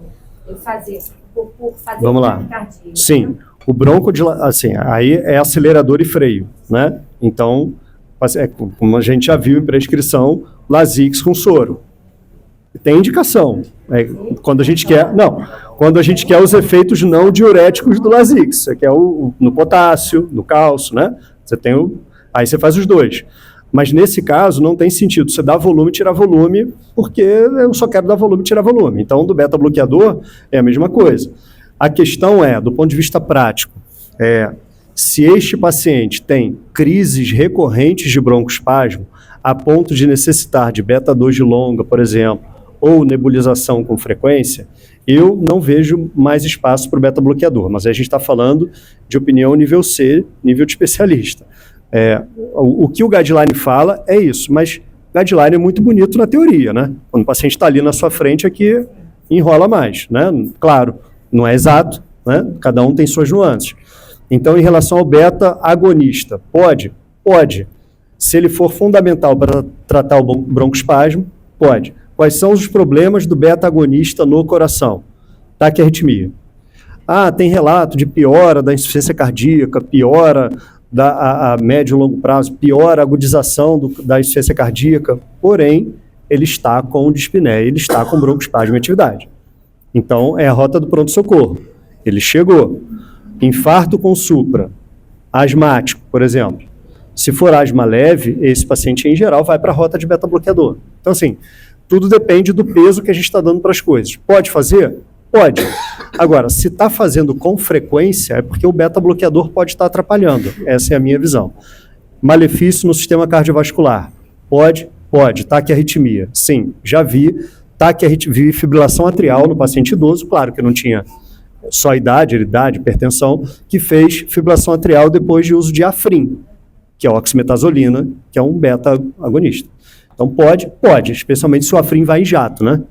Ele fazia por fazer... Vamos lá. Cardíaco, sim. O broncodilatador, assim, aí é acelerador e freio, né? Então, como a gente já viu em prescrição, Lasix com soro. Tem indicação. Quando a gente quer os efeitos não diuréticos do Lasix, você quer no potássio, no cálcio, né? Aí você faz os dois. Mas nesse caso não tem sentido você dar volume e tirar volume, porque eu só quero dar volume e tirar volume. Então, do beta-bloqueador é a mesma coisa. A questão do ponto de vista prático, se este paciente tem crises recorrentes de broncoespasmo, a ponto de necessitar de beta-2 de longa, por exemplo, ou nebulização com frequência, eu não vejo mais espaço para o beta-bloqueador. Mas aí a gente está falando de opinião nível C, nível de especialista. O que o guideline fala é isso, mas guideline é muito bonito na teoria, né? Quando o paciente está ali na sua frente, aqui enrola mais, né? Claro, não é exato, né? Cada um tem suas nuances. Então, em relação ao beta-agonista, pode? Pode. Se ele for fundamental para tratar o broncoespasmo, pode. Quais são os problemas do beta-agonista no coração? Taquiarritmia. Tem relato de piora da insuficiência cardíaca, piora a médio e longo prazo, piora a agudização da insuficiência cardíaca, porém, ele está com dispneia, ele está com broncoespasmo em atividade. Então, é a rota do pronto-socorro. Ele chegou. Infarto com supra, asmático, por exemplo. Se for asma leve, esse paciente, em geral, vai para a rota de beta-bloqueador. Então, assim, tudo depende do peso que a gente está dando para as coisas. Pode fazer? Pode. Agora, se está fazendo com frequência, é porque o beta-bloqueador pode estar atrapalhando. Essa é a minha visão. Malefício no sistema cardiovascular. Pode? Pode. Taquiarritmia. Sim, já vi. Vi fibrilação atrial no paciente idoso, claro que não tinha só idade, hipertensão, que fez fibrilação atrial depois de uso de Afrin, que é oximetazolina, que é um beta-agonista. Então pode, especialmente se o Afrin vai em jato, né?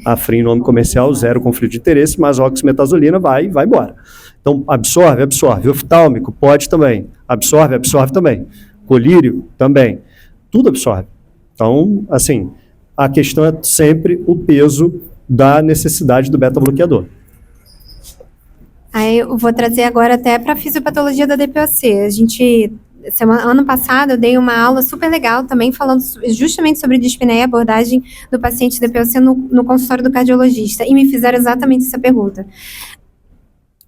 Afrin, nome comercial, zero conflito de interesse, mas a oximetazolina vai embora. Então, absorve. Oftálmico, pode também. Absorve também. Colírio, também. Tudo absorve. Então, assim, a questão é sempre o peso da necessidade do beta-bloqueador. Aí eu vou trazer agora até para a fisiopatologia da DPOC. Ano passado eu dei uma aula super legal também falando justamente sobre dispneia e abordagem do paciente DPOC no consultório do cardiologista, e me fizeram exatamente essa pergunta.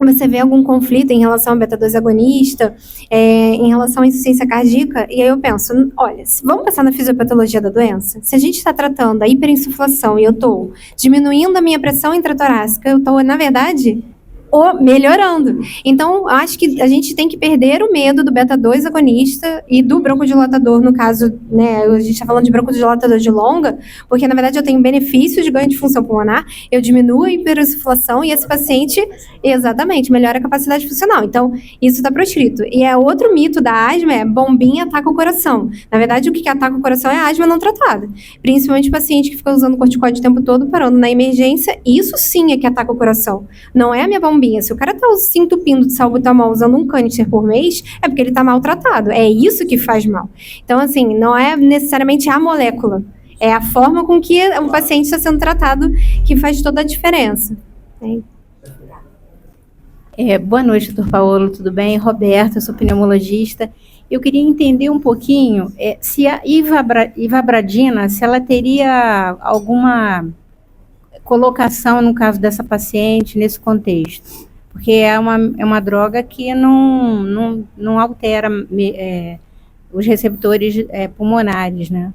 Você vê algum conflito em relação ao beta-2 agonista, em relação à insuficiência cardíaca? E aí eu penso, olha, vamos pensar na fisiopatologia da doença? Se a gente está tratando a hiperinsuflação e eu estou diminuindo a minha pressão intratorácica, eu estou, na verdade, melhorando. Então, acho que a gente tem que perder o medo do beta-2 agonista e do broncodilatador, no caso, né, a gente está falando de broncodilatador de longa, porque, na verdade, eu tenho benefício de ganho de função pulmonar, eu diminuo a hiperinsuflação e esse paciente, exatamente, melhora a capacidade funcional. Então, isso está proscrito. E outro mito da asma bombinha ataca o coração. Na verdade, o que ataca o coração é a asma não tratada. Principalmente o paciente que fica usando corticoide o tempo todo, parando na emergência, isso sim é que ataca o coração. Não é a minha bombinha. Se o cara tá se entupindo de salbutamol usando um canister por mês, é porque ele tá maltratado. É isso que faz mal. Então, assim, não é necessariamente a molécula. É a forma com que o paciente está sendo tratado que faz toda a diferença. Boa noite, doutor Paulo, tudo bem? Roberta, eu sou pneumologista. Eu queria entender um pouquinho se a ivabradina, se ela teria alguma colocação no caso dessa paciente nesse contexto, porque é uma droga que não altera os receptores pulmonares, né?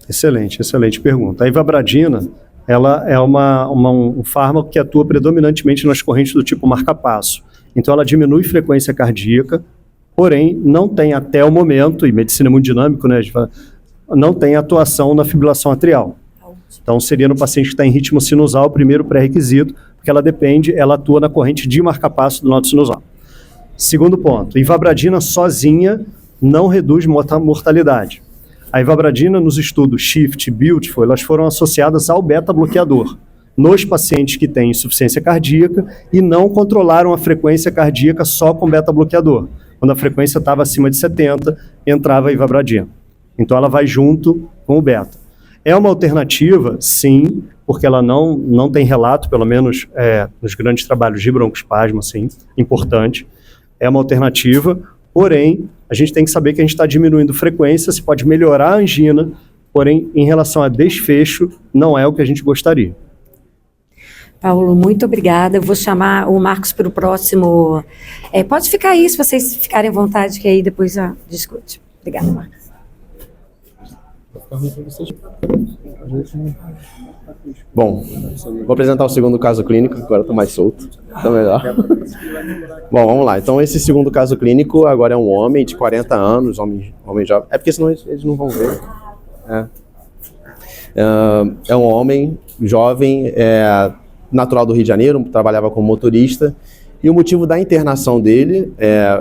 Excelente pergunta. A ivabradina, ela é um fármaco que atua predominantemente nas correntes do tipo marca-passo. Então ela diminui frequência cardíaca, porém não tem até o momento, e medicina é muito dinâmico, né, não tem atuação na fibrilação atrial. Então, seria no paciente que está em ritmo sinusal o primeiro pré-requisito, porque ela atua na corrente de marca-passo do nódulo sinusal. Segundo ponto, ivabradina sozinha não reduz mortalidade. A ivabradina nos estudos SHIFT e BEAUTIFUL, elas foram associadas ao beta-bloqueador nos pacientes que têm insuficiência cardíaca e não controlaram a frequência cardíaca só com beta-bloqueador. Quando a frequência estava acima de 70, entrava a ivabradina. Então, ela vai junto com o beta. É uma alternativa, sim, porque ela não tem relato, pelo menos nos grandes trabalhos de broncoespasmo, assim, importante. É uma alternativa, porém, a gente tem que saber que a gente está diminuindo frequência, se pode melhorar a angina, porém, em relação a desfecho, não é o que a gente gostaria. Paulo, muito obrigada. Eu vou chamar o Marcos para o próximo. Pode ficar aí, se vocês ficarem à vontade, que aí depois discute. Obrigada, Marcos. Bom, vou apresentar o segundo caso clínico, agora estou mais solto, então melhor. Bom, vamos lá. Então, esse segundo caso clínico agora é um homem de 40 anos, homem jovem. É porque senão eles não vão ver. É um homem jovem, natural do Rio de Janeiro, trabalhava como motorista. E o motivo da internação dele,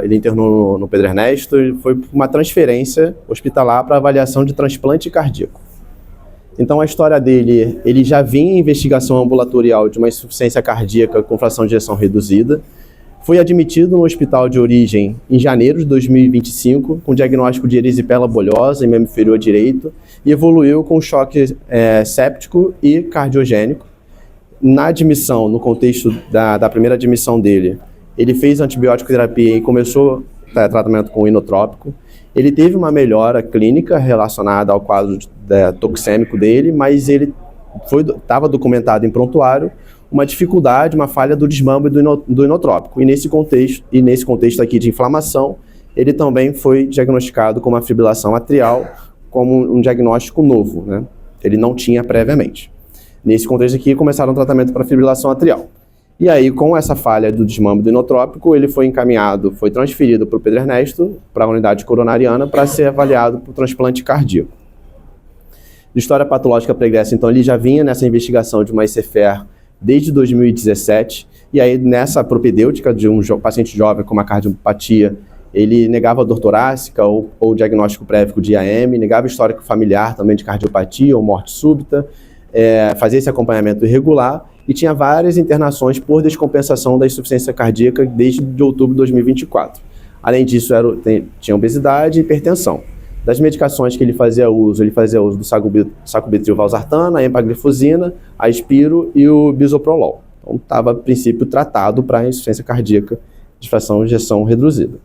ele internou no Pedro Ernesto, foi uma transferência hospitalar para avaliação de transplante cardíaco. Então, a história dele, ele já vinha em investigação ambulatorial de uma insuficiência cardíaca com fração de ejeção reduzida, foi admitido no hospital de origem em janeiro de 2025, com diagnóstico de erisipela bolhosa em membro inferior direito, e evoluiu com choque séptico e cardiogênico. Na admissão, no contexto da primeira admissão dele, ele fez antibiótico terapia e começou tratamento com inotrópico. Ele teve uma melhora clínica relacionada ao quadro toxêmico dele, mas ele estava documentado em prontuário uma dificuldade, uma falha do desmame do inotrópico. E nesse contexto aqui de inflamação, ele também foi diagnosticado com uma fibrilação atrial, como um diagnóstico novo, né? Ele não tinha previamente. Nesse contexto aqui, começaram o tratamento para fibrilação atrial. E aí, com essa falha do desmame do inotrópico, ele foi transferido para o Pedro Ernesto, para a unidade coronariana, para ser avaliado para o transplante cardíaco. De história patológica pregressa, então, ele já vinha nessa investigação de uma ICFR desde 2017, e aí nessa propedêutica de um paciente jovem com uma cardiopatia, ele negava dor torácica ou diagnóstico prévio de IAM, negava histórico familiar também de cardiopatia ou morte súbita, fazia esse acompanhamento irregular e tinha várias internações por descompensação da insuficiência cardíaca desde outubro de 2024. Além disso, tinha obesidade e hipertensão. Das medicações que ele fazia uso do sacubitril/valsartana, a empagliflozina, a Spiro e o bisoprolol. Então, estava, a princípio, tratado para insuficiência cardíaca de fração de ejeção reduzida.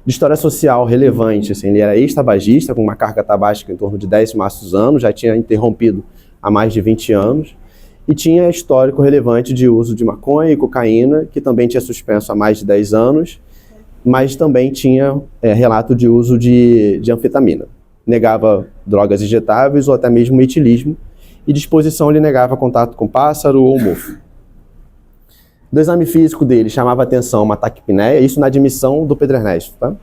De história social relevante, assim, ele era ex-tabagista, com uma carga tabágica em torno de 10 maços anos, já tinha interrompido há mais de 20 anos, e tinha histórico relevante de uso de maconha e cocaína, que também tinha suspenso há mais de 10 anos, mas também tinha relato de uso de anfetamina. Negava drogas injetáveis ou até mesmo metilismo, e disposição ele negava contato com pássaro ou mofo. Do exame físico dele chamava atenção uma taquipneia, isso na admissão do Pedro Ernesto, tá?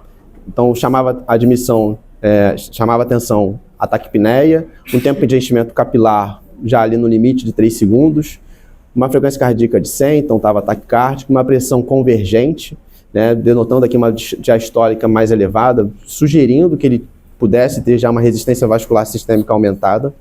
Então chamava atenção a taquipneia, um tempo de enchimento capilar já ali no limite de 3 segundos, uma frequência cardíaca de 100, então estava taquicárdico, uma pressão convergente, né, denotando aqui uma diastólica mais elevada, sugerindo que ele pudesse ter já uma resistência vascular sistêmica aumentada,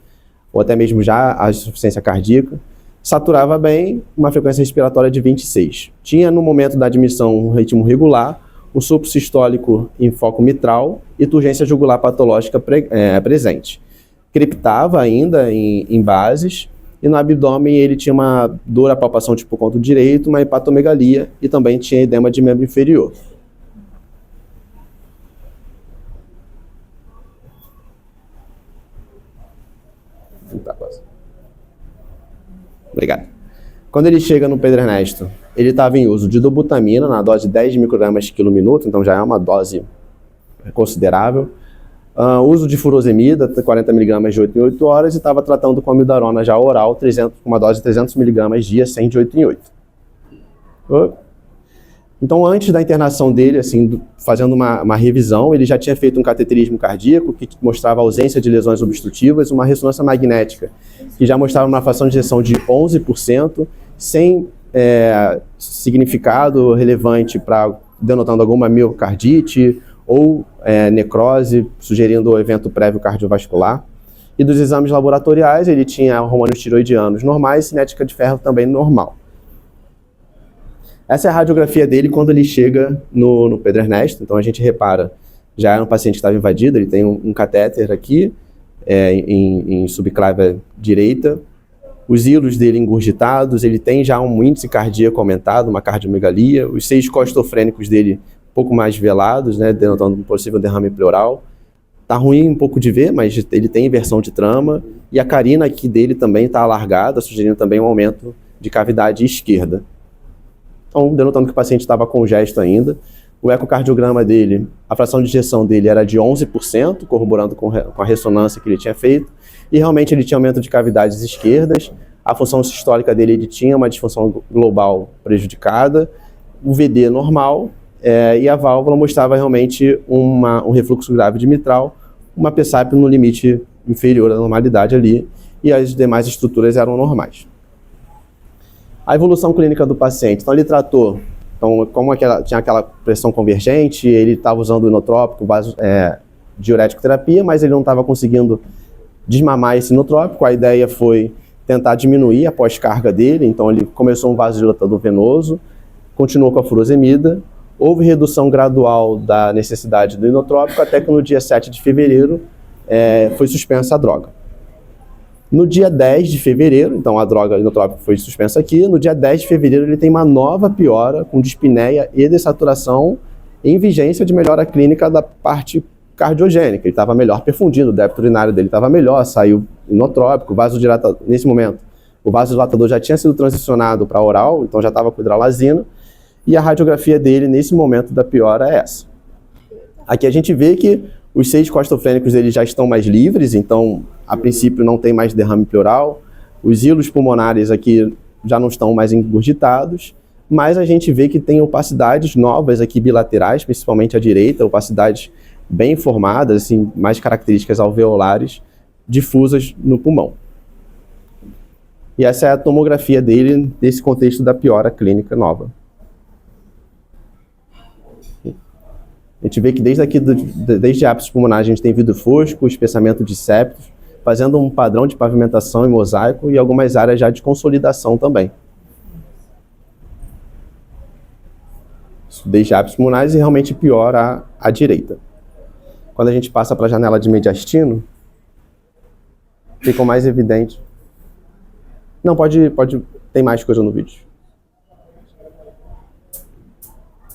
ou até mesmo já a insuficiência cardíaca. Saturava bem, uma frequência respiratória de 26. Tinha no momento da admissão um ritmo regular, um sopro sistólico em foco mitral e turgência jugular patológica presente. Crepitava ainda em bases, e no abdômen ele tinha uma dor à palpação tipo ponto direito, uma hepatomegalia e também tinha edema de membro inferior. Obrigado. Quando ele chega no Pedro Ernesto, ele estava em uso de dobutamina na dose de 10 microgramas por minuto, então já é uma dose considerável. Uso de furosemida, 40 mg de 8 em 8 horas, e estava tratando com amidarona já oral, com uma dose de 300 mg dia, 100 de 8 em 8. Então, antes da internação dele, assim, fazendo uma revisão, ele já tinha feito um cateterismo cardíaco, que mostrava ausência de lesões obstrutivas, uma ressonância magnética, que já mostrava uma fração de ejeção de 11%, sem significado relevante denotando alguma miocardite ou necrose, sugerindo o evento prévio cardiovascular. E dos exames laboratoriais, ele tinha hormônios tiroidianos normais e cinética de ferro também normal. Essa é a radiografia dele quando ele chega no Pedro Ernesto. Então a gente repara, já era um paciente que estava invadido, ele tem um catéter aqui, em subclávia direita, os hilos dele engurgitados, ele tem já um índice cardíaco aumentado, uma cardiomegalia, os seios costofrênicos dele um pouco mais velados, né, denotando um possível derrame pleural. Tá ruim um pouco de ver, mas ele tem inversão de trama, e a carina aqui dele também está alargada, sugerindo também um aumento de cavidade esquerda. Então, denotando que o paciente estava congesto ainda. O ecocardiograma dele, a fração de ejeção dele era de 11%, corroborando com a ressonância que ele tinha feito, e realmente ele tinha aumento de cavidades esquerdas, a função sistólica dele, ele tinha uma disfunção global prejudicada, o VD normal, e a válvula mostrava realmente um refluxo grave de mitral, uma PSAP no limite inferior à normalidade ali, e as demais estruturas eram normais. A evolução clínica do paciente, então ele tratou, então, como tinha aquela pressão convergente, ele estava usando o inotrópico, diurético terapia, mas ele não estava conseguindo desmamar esse inotrópico. A ideia foi tentar diminuir a pós-carga dele, então ele começou um vasodilatador venoso, continuou com a furosemida, houve redução gradual da necessidade do inotrópico, até que no dia 7 de fevereiro foi suspensa a droga. No dia 10 de fevereiro, então a droga inotrópica foi suspensa aqui, no dia 10 de fevereiro ele tem uma nova piora com dispneia e dessaturação em vigência de melhora clínica da parte cardiogênica. Ele estava melhor perfundindo, o débito urinário dele estava melhor, saiu inotrópico, vasodilatador, nesse momento o vasodilatador já tinha sido transicionado para oral, então já estava com hidralazina, e a radiografia dele nesse momento da piora é essa. Aqui a gente vê que os seios costofrênicos eles já estão mais livres, então, a princípio, não tem mais derrame pleural. Os hilos pulmonares aqui já não estão mais engurgitados, mas a gente vê que tem opacidades novas aqui bilaterais, principalmente à direita, opacidades bem formadas, assim, mais características alveolares, difusas no pulmão. E essa é a tomografia dele nesse contexto da piora clínica nova. A gente vê que desde ápice pulmonar a gente tem vidro fosco, espessamento de septos, fazendo um padrão de pavimentação em mosaico e algumas áreas já de consolidação também. Desde ápices pulmonares e realmente piora à direita. Quando a gente passa para a janela de mediastino, ficou mais evidente. Não, pode Tem mais coisa no vídeo.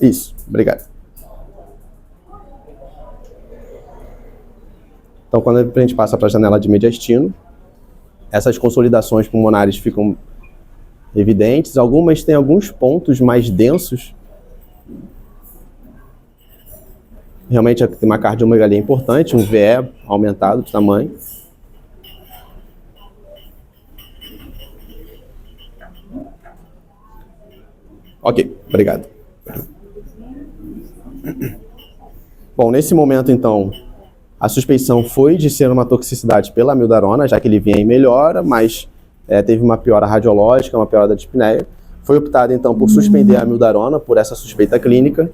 Isso, obrigado. Então, quando a gente passa para a janela de mediastino, essas consolidações pulmonares ficam evidentes. Algumas têm alguns pontos mais densos. Realmente tem uma cardiomegalia importante, um VE aumentado de tamanho. Ok, obrigado. Bom, nesse momento, então, a suspeição foi de ser uma toxicidade pela amiodarona, já que ele vinha em melhora, mas teve uma piora radiológica, uma piora da dispneia. Foi optado, então, por suspender a amiodarona por essa suspeita clínica.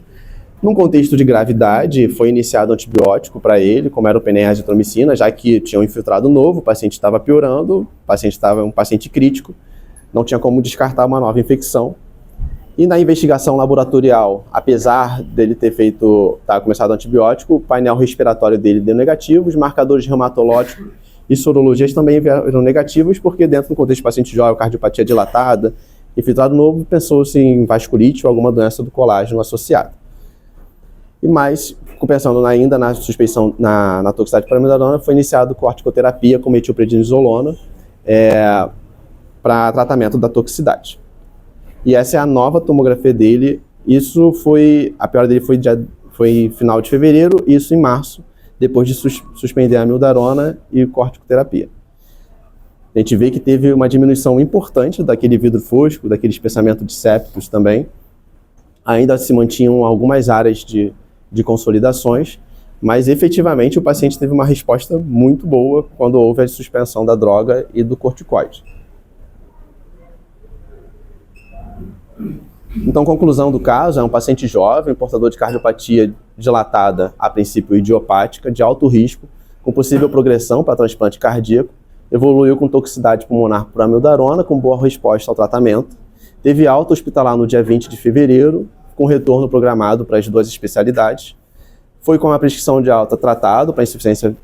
Num contexto de gravidade, foi iniciado antibiótico para ele, como era o PNE e a azitromicina, já que tinha um infiltrado novo, o paciente estava piorando, o paciente estava um paciente crítico, não tinha como descartar uma nova infecção. E na investigação laboratorial, apesar dele ter começado antibiótico, o painel respiratório dele deu negativo, os marcadores reumatológicos e sorologias também vieram negativos, porque dentro do contexto de paciente jovem, cardiopatia dilatada, infiltrado novo, pensou-se em vasculite ou alguma doença do colágeno associada. E mais, pensando ainda na suspeição na toxicidade para amiodarona, foi iniciado corticoterapia com metilprednisolona para tratamento da toxicidade. E essa é a nova tomografia dele. A piora dele foi final de fevereiro, isso em março, depois de suspender a amiodarona e corticoterapia. A gente vê que teve uma diminuição importante daquele vidro fosco, daquele espessamento de septos também. Ainda se mantinham algumas áreas de consolidações, mas efetivamente o paciente teve uma resposta muito boa quando houve a suspensão da droga e do corticoide. Então, conclusão do caso, é um paciente jovem, portador de cardiopatia dilatada, a princípio idiopática, de alto risco, com possível progressão para transplante cardíaco, evoluiu com toxicidade pulmonar por amiodarona, com boa resposta ao tratamento, teve alta hospitalar no dia 20 de fevereiro, com retorno programado para as duas especialidades, foi com a prescrição de alta tratado para insuficiência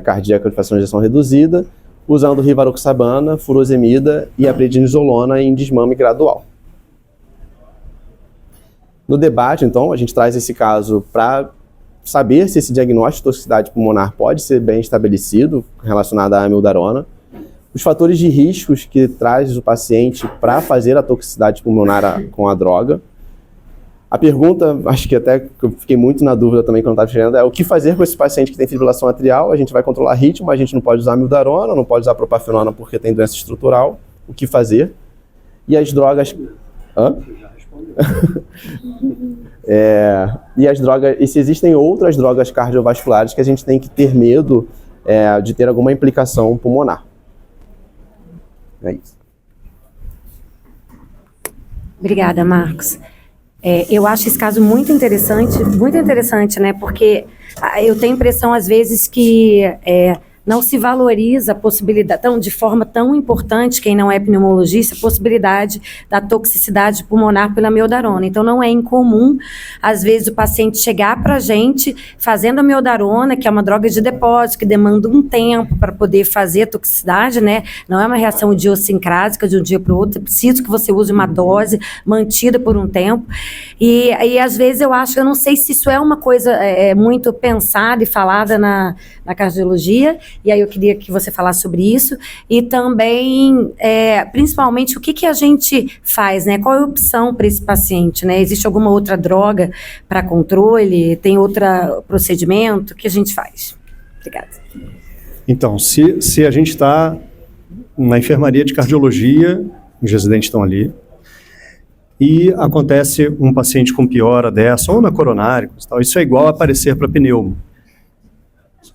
cardíaca de fração de ejeção reduzida, usando rivaroxabana, furosemida e a prednisolona em desmame gradual. No debate, então, a gente traz esse caso para saber se esse diagnóstico de toxicidade pulmonar pode ser bem estabelecido relacionado à amiodarona, os fatores de riscos que traz o paciente para fazer a toxicidade pulmonar com a droga. A pergunta, acho que até que eu fiquei muito na dúvida também quando estava escrevendo, é o que fazer com esse paciente que tem fibrilação atrial? A gente vai controlar ritmo, a gente não pode usar amiodarona, não pode usar propafenona porque tem doença estrutural. O que fazer? E as drogas... Hã? E se existem outras drogas cardiovasculares que a gente tem que ter medo de ter alguma implicação pulmonar. É isso. Obrigada, Marcos. Eu acho esse caso muito interessante, né? Porque eu tenho a impressão, às vezes, que não se valoriza a possibilidade, de forma tão importante, quem não é pneumologista, a possibilidade da toxicidade pulmonar pela amiodarona. Então, não é incomum, às vezes, o paciente chegar para a gente fazendo a amiodarona, que é uma droga de depósito, que demanda um tempo para poder fazer a toxicidade, né? Não é uma reação idiosincrásica de um dia para o outro, é preciso que você use uma dose mantida por um tempo. E às vezes, eu não sei se isso é uma coisa muito pensada e falada na cardiologia. E aí eu queria que você falasse sobre isso e também, principalmente, o que a gente faz, né? Qual é a opção para esse paciente, né? Existe alguma outra droga para controle? Tem outro procedimento? O que a gente faz? Obrigada. Então, se a gente está na enfermaria de cardiologia, os residentes estão ali, e acontece um paciente com piora dessa, ou na coronária, isso é igual a aparecer para pneumo.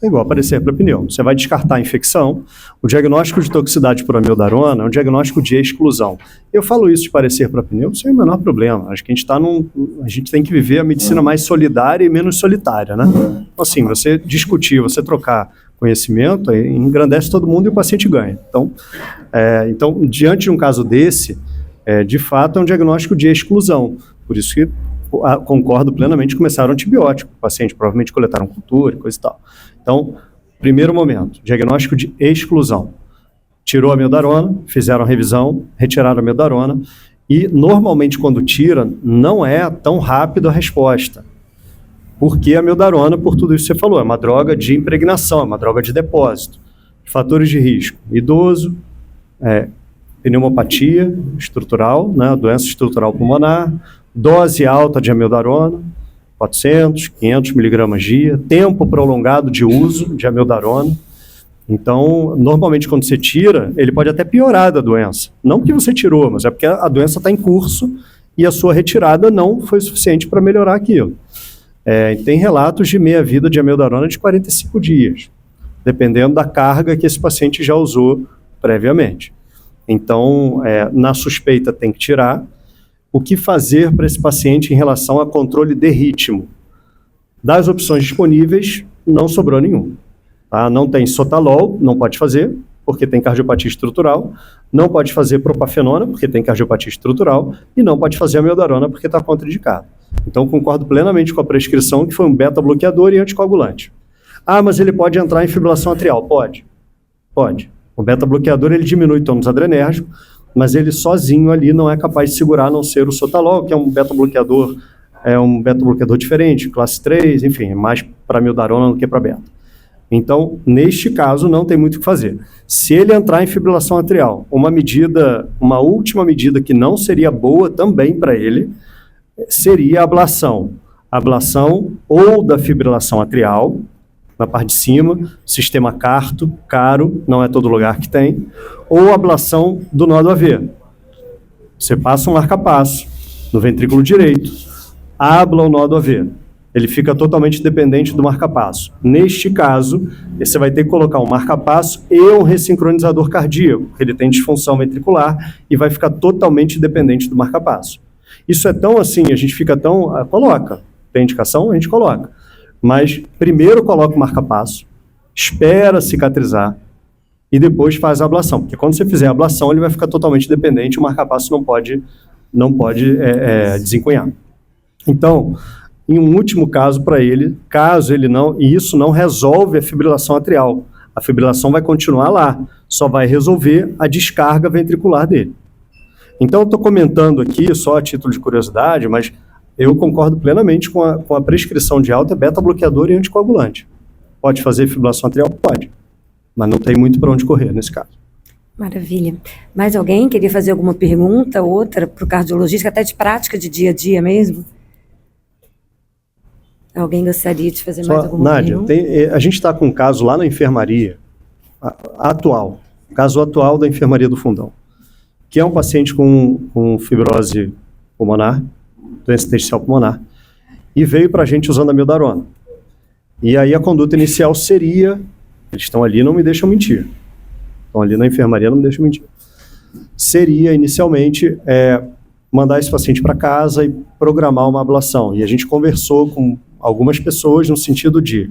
É igual aparecer para pneumo. Você vai descartar a infecção. O diagnóstico de toxicidade por amiodarona é um diagnóstico de exclusão. Eu falo isso de parecer para pneumo sem o menor problema. Acho que a gente tem que viver a medicina mais solidária e menos solitária, né? Então, assim, você discutir, você trocar conhecimento, engrandece todo mundo e o paciente ganha. Então, diante de um caso desse, de fato é um diagnóstico de exclusão. Por isso que concordo plenamente, começaram antibiótico. O paciente provavelmente coletaram cultura e coisa e tal. Então, primeiro momento, diagnóstico de exclusão. tirou a amiodarona, fizeram a revisão, retiraram a amiodarona, e normalmente quando tira, não é tão rápido a resposta. Porque a amiodarona, por tudo isso que você falou, é uma droga de impregnação, é uma droga de depósito. Fatores de risco: idoso, pneumopatia estrutural, né, doença estrutural pulmonar, dose alta de amiodarona, 400, 500 miligramas dia, tempo prolongado de uso de amiodarona. Então, normalmente quando você tira, ele pode até piorar da doença. Não porque você tirou, mas é porque a doença está em curso e a sua retirada não foi suficiente para melhorar aquilo. Tem relatos de meia-vida de amiodarona de 45 dias, dependendo da carga que esse paciente já usou previamente. Então, na suspeita tem que tirar. O que fazer para esse paciente em relação a controle de ritmo? Das opções disponíveis, não sobrou nenhum. Tá? Não tem sotalol, não pode fazer, porque tem cardiopatia estrutural. Não pode fazer propafenona, porque tem cardiopatia estrutural. E não pode fazer amiodarona, porque está contraindicado. Então, concordo plenamente com a prescrição, que foi um beta-bloqueador e anticoagulante. Ah, mas ele pode entrar em fibrilação atrial? Pode. Pode. O beta-bloqueador, ele diminui tônus adrenérgico, mas ele sozinho ali não é capaz de segurar, a não ser o sotalol, que é um beta-bloqueador diferente, classe 3, enfim, é mais para amiodarona do que para beta. Então, neste caso, não tem muito o que fazer. Se ele entrar em fibrilação atrial, uma última medida que não seria boa também para ele, seria a ablação. Ablação ou da fibrilação atrial, na parte de cima, sistema CARTO, caro, não é todo lugar que tem, ou ablação do nódo AV. Você passa um marca-passo no ventrículo direito, abla o nódo AV. Ele fica totalmente dependente do marca-passo. Neste caso, você vai ter que colocar um marca-passo e um ressincronizador cardíaco, porque ele tem disfunção ventricular e vai ficar totalmente dependente do marca-passo. Isso é tão assim, a gente fica tão... coloca. Tem indicação? A gente coloca. Mas primeiro coloca o marca-passo, espera cicatrizar e depois faz a ablação. Porque quando você fizer a ablação, ele vai ficar totalmente dependente, o marca-passo não pode desencunhar. Então, em um último caso para ele, caso ele não... E isso não resolve a fibrilação atrial. A fibrilação vai continuar lá, só vai resolver a descarga ventricular dele. Então, eu estou comentando aqui, só a título de curiosidade, mas eu concordo plenamente com a prescrição de alta beta-bloqueador e anticoagulante. Pode fazer fibrilação atrial? Pode. Mas não tem muito para onde correr nesse caso. Maravilha. Mais alguém queria fazer alguma pergunta, outra, para o cardiologista, até de prática de dia a dia mesmo? Alguém gostaria de fazer mais alguma Nádia, pergunta? a gente está com um caso lá na enfermaria, caso atual da enfermaria do Fundão, que é um paciente com fibrose pulmonar, doença intersticial pulmonar, e veio para a gente usando amiodarona. E aí a conduta inicial seria, eles estão ali, não me deixam mentir, estão ali na enfermaria, não me deixam mentir, seria inicialmente mandar esse paciente para casa e programar uma ablação. E a gente conversou com algumas pessoas no sentido de,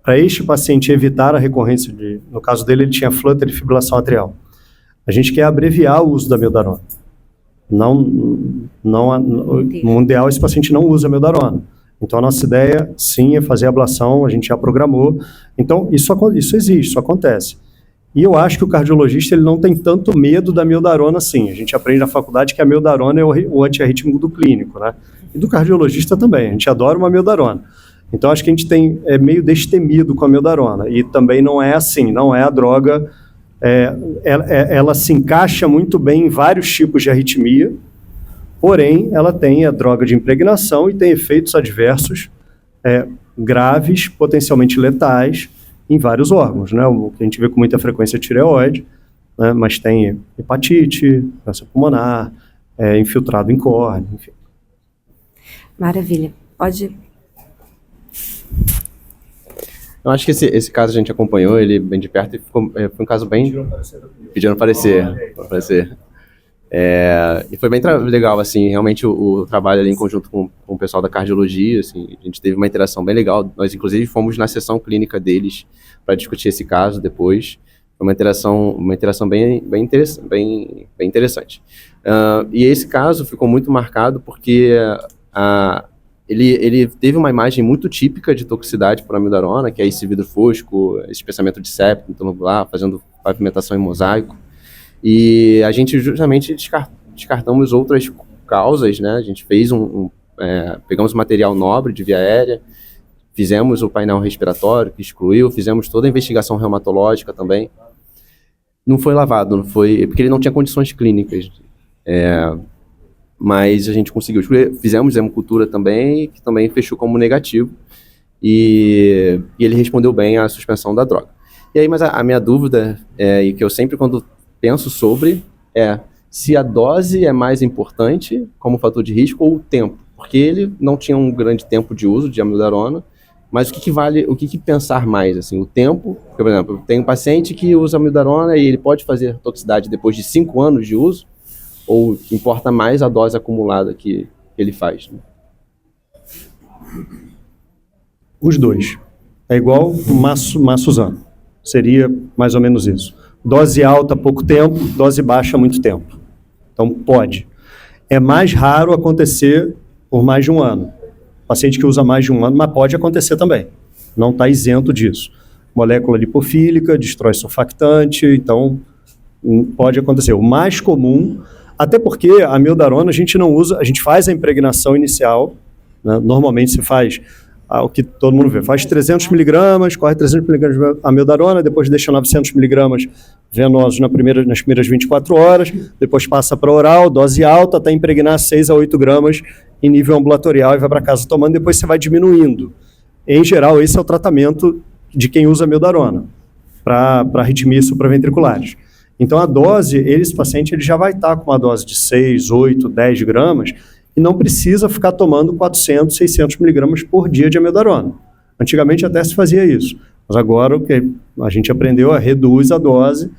para este paciente evitar a recorrência no caso dele, ele tinha flutter e fibrilação atrial. A gente quer abreviar o uso da amiodarona. No ideal, esse paciente não usa amiodarona. Então, a nossa ideia, sim, é fazer a ablação, a gente já programou. Então, isso existe, isso acontece. E eu acho que o cardiologista ele não tem tanto medo da amiodarona assim. A gente aprende na faculdade que a amiodarona é o antiarrítmico do clínico, né? E do cardiologista também, a gente adora uma amiodarona. Então, acho que a gente é meio destemido com a amiodarona. E também não é assim, não é a droga... ela se encaixa muito bem em vários tipos de arritmia, porém, ela tem a droga de impregnação e tem efeitos adversos graves, potencialmente letais, em vários órgãos, né? O que a gente vê com muita frequência é tireoide, né? Mas tem hepatite, doença pulmonar, infiltrado em córnea, enfim. Maravilha. Pode... Eu acho que esse caso a gente acompanhou ele bem de perto e foi um caso bem... Pediram parecer. E foi bem legal, assim, realmente o trabalho ali em conjunto com o pessoal da cardiologia, assim, a gente teve uma interação bem legal. Nós, inclusive, fomos na sessão clínica deles para discutir esse caso depois. Foi uma interação bem interessante. E esse caso ficou muito marcado porque... Ele teve uma imagem muito típica de toxicidade por amiodarona, que é esse vidro fosco, esse espessamento de septo, então lá fazendo pavimentação em mosaico. E a gente justamente descartamos outras causas, né? A gente fez pegamos material nobre de via aérea, fizemos o painel respiratório que excluiu, fizemos toda a investigação reumatológica também. Não foi lavado, porque ele não tinha condições clínicas. Mas a gente conseguiu excluir. Fizemos hemocultura também, que também fechou como negativo. E ele respondeu bem à suspensão da droga. E aí, mas a minha dúvida, e que eu sempre quando penso sobre, é se a dose é mais importante como fator de risco ou o tempo. Porque ele não tinha um grande tempo de uso de amiodarona, mas o que vale, o que pensar mais, assim, o tempo? Porque, por exemplo, tem um paciente que usa amiodarona e ele pode fazer toxicidade depois de 5 anos de uso, ou importa mais a dose acumulada que ele faz? Né? Os dois. É igual Massuzano. Seria mais ou menos isso. Dose alta, pouco tempo, dose baixa, muito tempo. Então, pode. É mais raro acontecer por mais de um ano. Paciente que usa mais de um ano, mas pode acontecer também. Não está isento disso. Molécula lipofílica, destrói surfactante, então pode acontecer. O mais comum, até porque a amiodarona a gente não usa, a gente faz a impregnação inicial, né? Normalmente se faz o que todo mundo vê, faz 300 miligramas, corre 300 miligramas de amiodarona, depois deixa 900 miligramas venosos nas primeiras 24 horas, depois passa para oral, dose alta, até impregnar 6 a 8 gramas em nível ambulatorial e vai para casa tomando, depois você vai diminuindo. Em geral, esse é o tratamento de quem usa amiodarona, para arritmias supraventriculares. Então, a dose, esse paciente ele já vai estar com uma dose de 6, 8, 10 gramas e não precisa ficar tomando 400, 600 miligramas por dia de amiodarona. Antigamente até se fazia isso, mas agora o que a gente aprendeu é reduz a dose,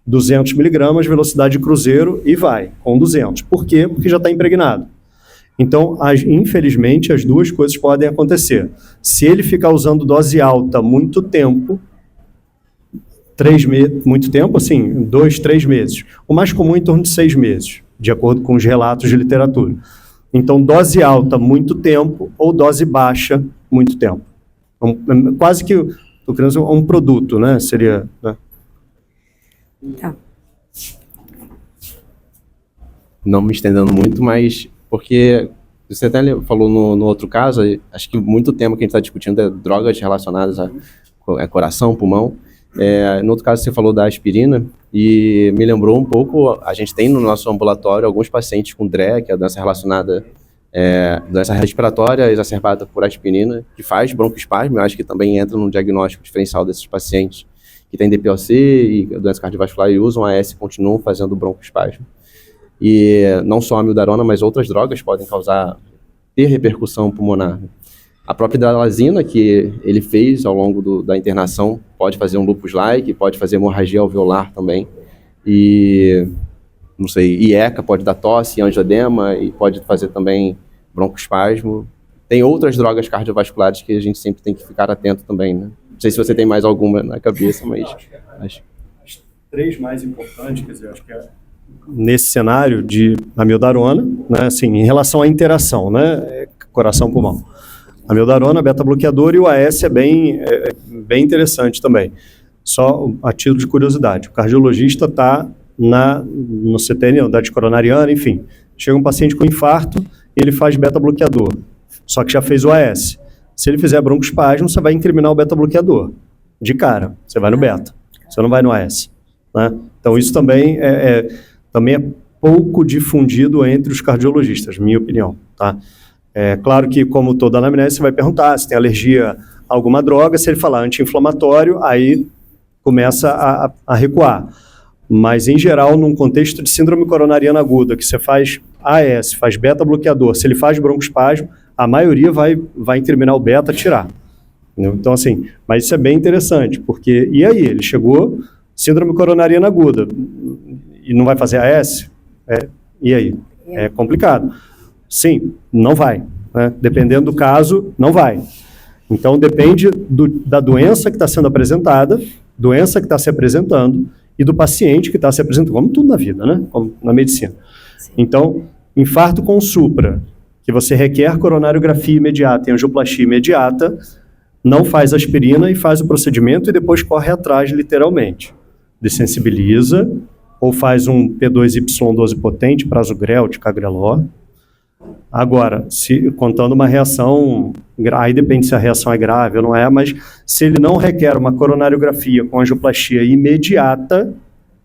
200 miligramas, velocidade de cruzeiro e vai, com 200. Por quê? Porque já está impregnado. Então, infelizmente, as duas coisas podem acontecer. Se ele ficar usando dose alta muito tempo, 3 meses, muito tempo, assim, 2, 3 meses. O mais comum é em torno de 6 meses, de acordo com os relatos de literatura. Então, dose alta, muito tempo, ou dose baixa, muito tempo. Quase que, estou querendo dizer, um produto, né? Seria... Né? Tá. Não me estendendo muito, mas porque você até falou no outro caso, acho que muito tema que a gente está discutindo é drogas relacionadas a coração, pulmão. No outro caso, você falou da aspirina e me lembrou um pouco, a gente tem no nosso ambulatório alguns pacientes com DRE, que é a doença relacionada, doença respiratória exacerbada por aspirina, que faz broncoespasmo, eu acho que também entra no diagnóstico diferencial desses pacientes que têm DPOC e doença cardiovascular e usam AS e continuam fazendo broncoespasmo. E não só a amiodarona, mas outras drogas podem ter repercussão pulmonar. A própria hidralazina, que ele fez ao longo da internação, pode fazer um lupus-like, pode fazer hemorragia alveolar também. E, não sei, IECA pode dar tosse, angioedema, e pode fazer também broncoespasmo. Tem outras drogas cardiovasculares que a gente sempre tem que ficar atento também, né? Não sei se você tem mais alguma na cabeça, mas... As 3 mais importantes, quer dizer, acho que nesse cenário de amiodarona, né, assim, em relação à interação, né, coração-pulmão. Amiodarona, beta-bloqueador e o AS é bem interessante também. Só a título de curiosidade, o cardiologista está no CTN, unidade coronariana, enfim. Chega um paciente com infarto e ele faz beta-bloqueador, só que já fez o AS. Se ele fizer broncoespasmo, você vai incriminar o beta-bloqueador. De cara, você vai no beta, você não vai no AS. Né? Então isso também também é pouco difundido entre os cardiologistas, minha opinião. Tá? É claro que, como toda anamnese, você vai perguntar se tem alergia a alguma droga, se ele falar anti-inflamatório, aí começa a recuar. Mas, em geral, num contexto de síndrome coronariana aguda, que você faz AS, faz beta-bloqueador, se ele faz broncoespasmo, a maioria vai incriminar o beta, tirar. Então, assim, mas isso é bem interessante, porque, e aí, ele chegou, síndrome coronariana aguda, e não vai fazer AS? E aí? É complicado. Sim, não vai. Né? Dependendo do caso, não vai. Então, depende da doença que está sendo apresentada, doença que está se apresentando, e do paciente que está se apresentando, como tudo na vida, né? Como na medicina. Sim. Então, infarto com supra, que você requer coronariografia imediata e angioplastia imediata, não faz aspirina e faz o procedimento e depois corre atrás, literalmente. dessensibiliza, ou faz um P2Y12 potente, prasugrel, ticagrelor. Agora, contando uma reação, aí depende se a reação é grave ou não é, mas se ele não requer uma coronariografia com angioplastia imediata,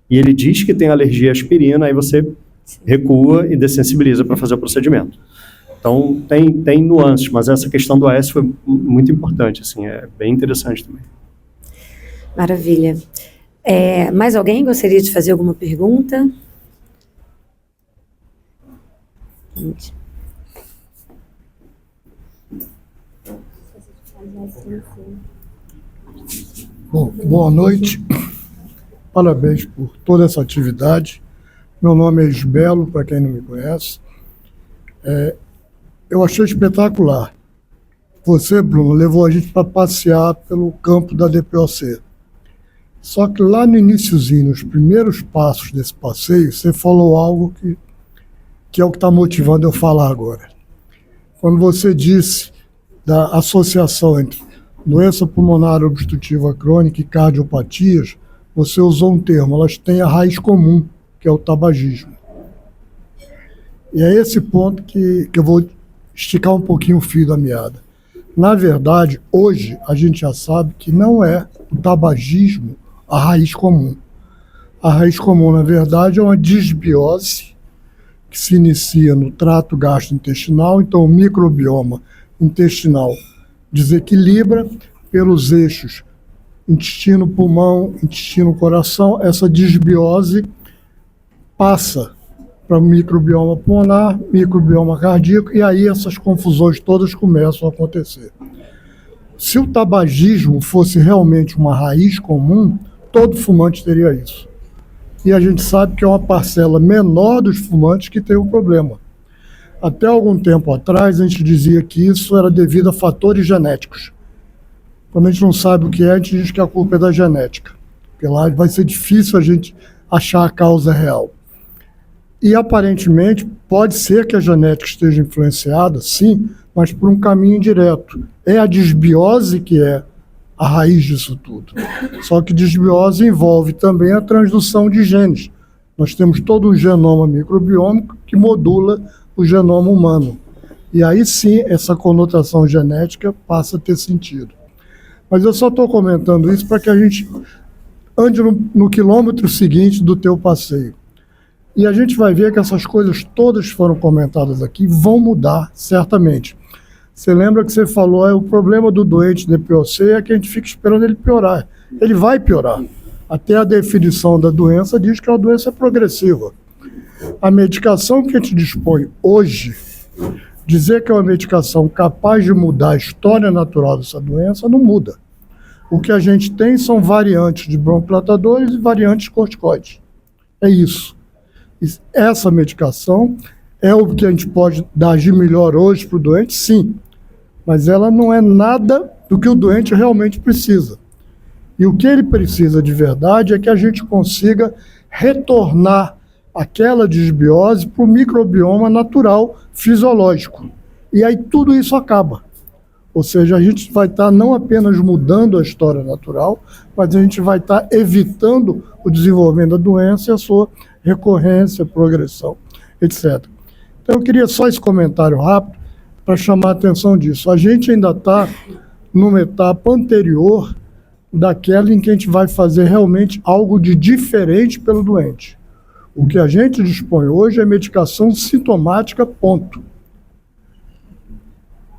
e ele diz que tem alergia à aspirina, aí você recua e dessensibiliza para fazer o procedimento. Então, tem nuances, mas essa questão do AS foi muito importante, assim, é bem interessante também. Maravilha. Mais alguém gostaria de fazer alguma pergunta? Bom, boa noite. Parabéns por toda essa atividade. Meu nome é Isbelo, para quem não me conhece. Eu achei espetacular. Você, Bruno, levou a gente para passear pelo campo da DPOC. Só que lá no iniciozinho, nos primeiros passos desse passeio, você falou algo que é o que está motivando eu falar agora. Quando você disse da associação entre doença pulmonar obstrutiva crônica e cardiopatias, você usou um termo, elas têm a raiz comum, que é o tabagismo. E é esse ponto que eu vou esticar um pouquinho o fio da meada. Na verdade, hoje, a gente já sabe que não é o tabagismo a raiz comum. A raiz comum, na verdade, é uma disbiose que se inicia no trato gastrointestinal, então o microbioma intestinal desequilibra pelos eixos intestino-pulmão, intestino-coração, essa disbiose passa para o microbioma pulmonar, microbioma cardíaco, e aí essas confusões todas começam a acontecer. Se o tabagismo fosse realmente uma raiz comum, todo fumante teria isso. E a gente sabe que é uma parcela menor dos fumantes que tem um problema. Até algum tempo atrás, a gente dizia que isso era devido a fatores genéticos. Quando a gente não sabe o que é, a gente diz que a culpa é da genética. Porque lá vai ser difícil a gente achar a causa real. E, aparentemente, pode ser que a genética esteja influenciada, sim, mas por um caminho indireto. É a disbiose que é a raiz disso tudo. Só que disbiose envolve também a transdução de genes. Nós temos todo um genoma microbiômico que modula o genoma humano. E aí sim, essa conotação genética passa a ter sentido. Mas eu só estou comentando isso para que a gente ande no quilômetro seguinte do teu passeio. E a gente vai ver que essas coisas todas que foram comentadas aqui vão mudar, certamente. Você lembra que você falou, o problema do doente DPOC é que a gente fica esperando ele piorar. Ele vai piorar. Até a definição da doença diz que é uma doença progressiva. A medicação que a gente dispõe hoje, dizer que é uma medicação capaz de mudar a história natural dessa doença, não muda. O que a gente tem são variantes de broncodilatadores e variantes corticoides. É isso. Essa medicação é o que a gente pode dar de melhor hoje para o doente, sim. Mas ela não é nada do que o doente realmente precisa. E o que ele precisa de verdade é que a gente consiga retornar aquela disbiose para o microbioma natural fisiológico. E aí tudo isso acaba. Ou seja, a gente vai estar não apenas mudando a história natural, mas a gente vai estar evitando o desenvolvimento da doença e a sua recorrência, progressão, etc. Então eu queria só esse comentário rápido para chamar a atenção disso. A gente ainda está numa etapa anterior daquela em que a gente vai fazer realmente algo de diferente pelo doente. O que a gente dispõe hoje é medicação sintomática, ponto.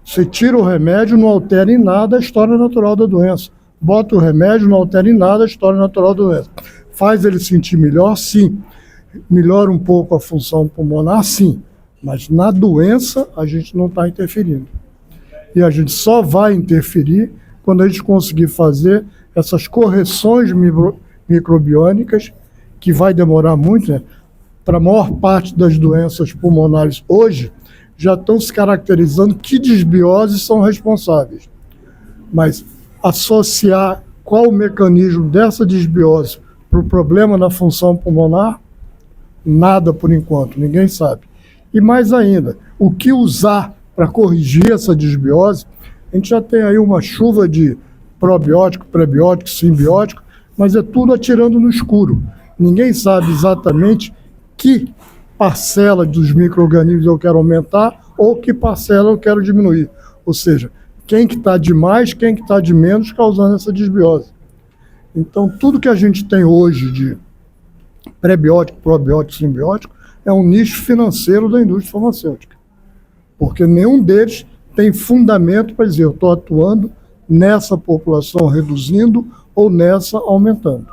Você tira o remédio, não altera em nada a história natural da doença. Bota o remédio, não altera em nada a história natural da doença. Faz ele sentir melhor? Sim. Melhora um pouco a função pulmonar? Sim. Mas na doença a gente não está interferindo. E a gente só vai interferir quando a gente conseguir fazer essas correções microbiônicas, que vai demorar muito, né? Para a maior parte das doenças pulmonares hoje, já estão se caracterizando que desbioses são responsáveis. Mas associar qual o mecanismo dessa desbiose para o problema na função pulmonar, nada por enquanto, ninguém sabe. E mais ainda, o que usar para corrigir essa desbiose, a gente já tem aí uma chuva de probiótico, prebiótico, simbiótico, mas é tudo atirando no escuro. Ninguém sabe exatamente que parcela dos micro-organismos eu quero aumentar ou que parcela eu quero diminuir. Ou seja, quem que está de mais, quem que está de menos causando essa desbiose. Então, tudo que a gente tem hoje de prebiótico, probiótico, simbiótico é um nicho financeiro da indústria farmacêutica. Porque nenhum deles tem fundamento para dizer eu estou atuando nessa população reduzindo ou nessa aumentando.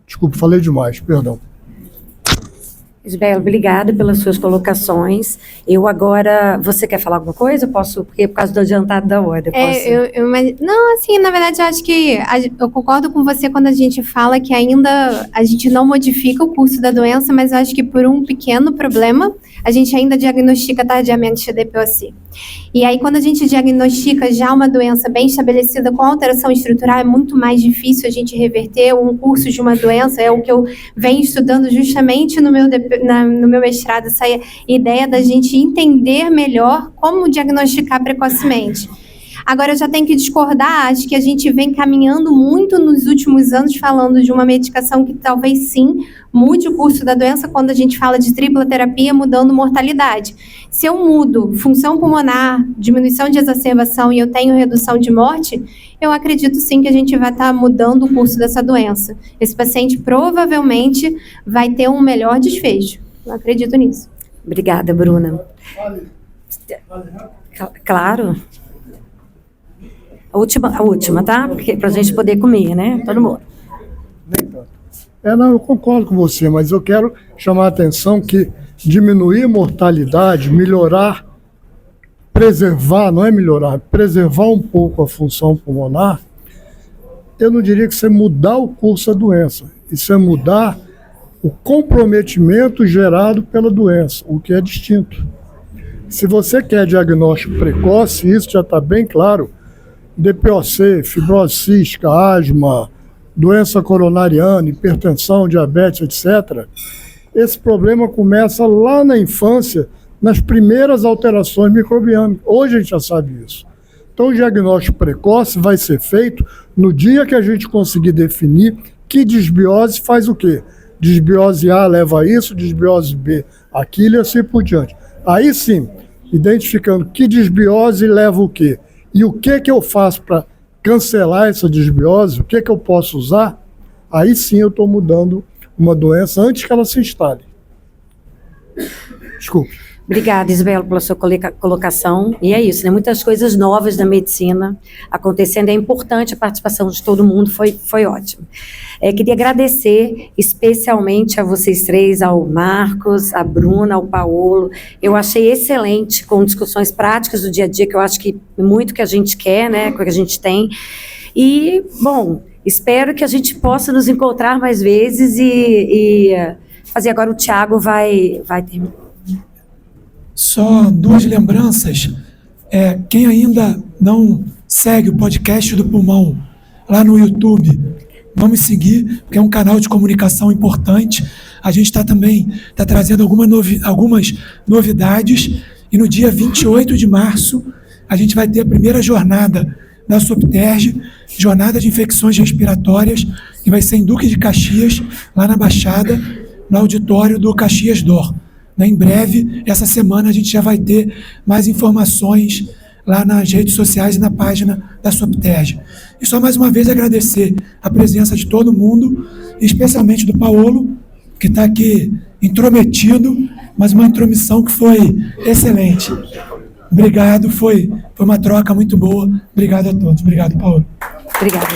Desculpe, falei demais, perdão. Isabela, obrigada pelas suas colocações. Eu agora... Você quer falar alguma coisa? Eu posso, porque por causa do adiantado da hora. Eu posso... Não, assim, na verdade, eu acho que eu concordo com você quando a gente fala que ainda a gente não modifica o curso da doença, mas eu acho que por um pequeno problema, a gente ainda diagnostica tardiamente DPOC. E aí, quando a gente diagnostica já uma doença bem estabelecida com alteração estrutural, é muito mais difícil a gente reverter um curso de uma doença. É o que eu venho estudando justamente no meu mestrado, essa ideia da gente entender melhor como diagnosticar precocemente. Agora, eu já tenho que discordar, acho que a gente vem caminhando muito nos últimos anos falando de uma medicação que talvez sim mude o curso da doença quando a gente fala de tripla terapia, mudando mortalidade. Se eu mudo função pulmonar, diminuição de exacerbação e eu tenho redução de morte, eu acredito sim que a gente vai estar mudando o curso dessa doença. Esse paciente provavelmente vai ter um melhor desfecho. Eu acredito nisso. Obrigada, Bruna. Claro. A última, tá? Porque pra gente poder comer, né? Todo mundo. Não, eu concordo com você, mas eu quero chamar a atenção que diminuir mortalidade, melhorar, preservar, não é melhorar, preservar um pouco a função pulmonar, eu não diria que isso é mudar o curso da doença. Isso é mudar o comprometimento gerado pela doença, o que é distinto. Se você quer diagnóstico precoce, isso já está bem claro, DPOC, fibrose cística, asma, doença coronariana, hipertensão, diabetes, etc. Esse problema começa lá na infância, nas primeiras alterações microbianas. Hoje a gente já sabe isso. Então o diagnóstico precoce vai ser feito no dia que a gente conseguir definir que desbiose faz o quê. Desbiose A leva a isso, desbiose B aquilo e assim por diante. Aí sim, identificando que desbiose leva o quê. E o que eu faço para cancelar essa desbiose, o que eu posso usar, aí sim eu estou mudando uma doença antes que ela se instale. Desculpe. Obrigada, Isabela, pela sua colocação. E é isso, né? Muitas coisas novas da medicina acontecendo. É importante a participação de todo mundo, foi ótimo. Queria agradecer especialmente a vocês três, ao Marcos, a Bruna, ao Paolo. Eu achei excelente, com discussões práticas do dia a dia, que eu acho que muito que a gente quer, né? Que a gente tem. E, bom, espero que a gente possa nos encontrar mais vezes e fazer agora. O Thiago vai terminar. Só duas lembranças. Quem ainda não segue o podcast do Pulmão lá no YouTube, vamos seguir, porque é um canal de comunicação importante. A gente está trazendo algumas novidades, e no dia 28 de março a gente vai ter a primeira jornada da SOPTERG, jornada de infecções respiratórias, que vai ser em Duque de Caxias, lá na Baixada, no auditório do Caxias D'Or. Em breve, essa semana, a gente já vai ter mais informações lá nas redes sociais e na página da SOPTERG. E só mais uma vez agradecer a presença de todo mundo, especialmente do Paolo, que está aqui intrometido, mas uma intromissão que foi excelente. Obrigado, foi uma troca muito boa. Obrigado a todos. Obrigado, Paolo. Obrigada.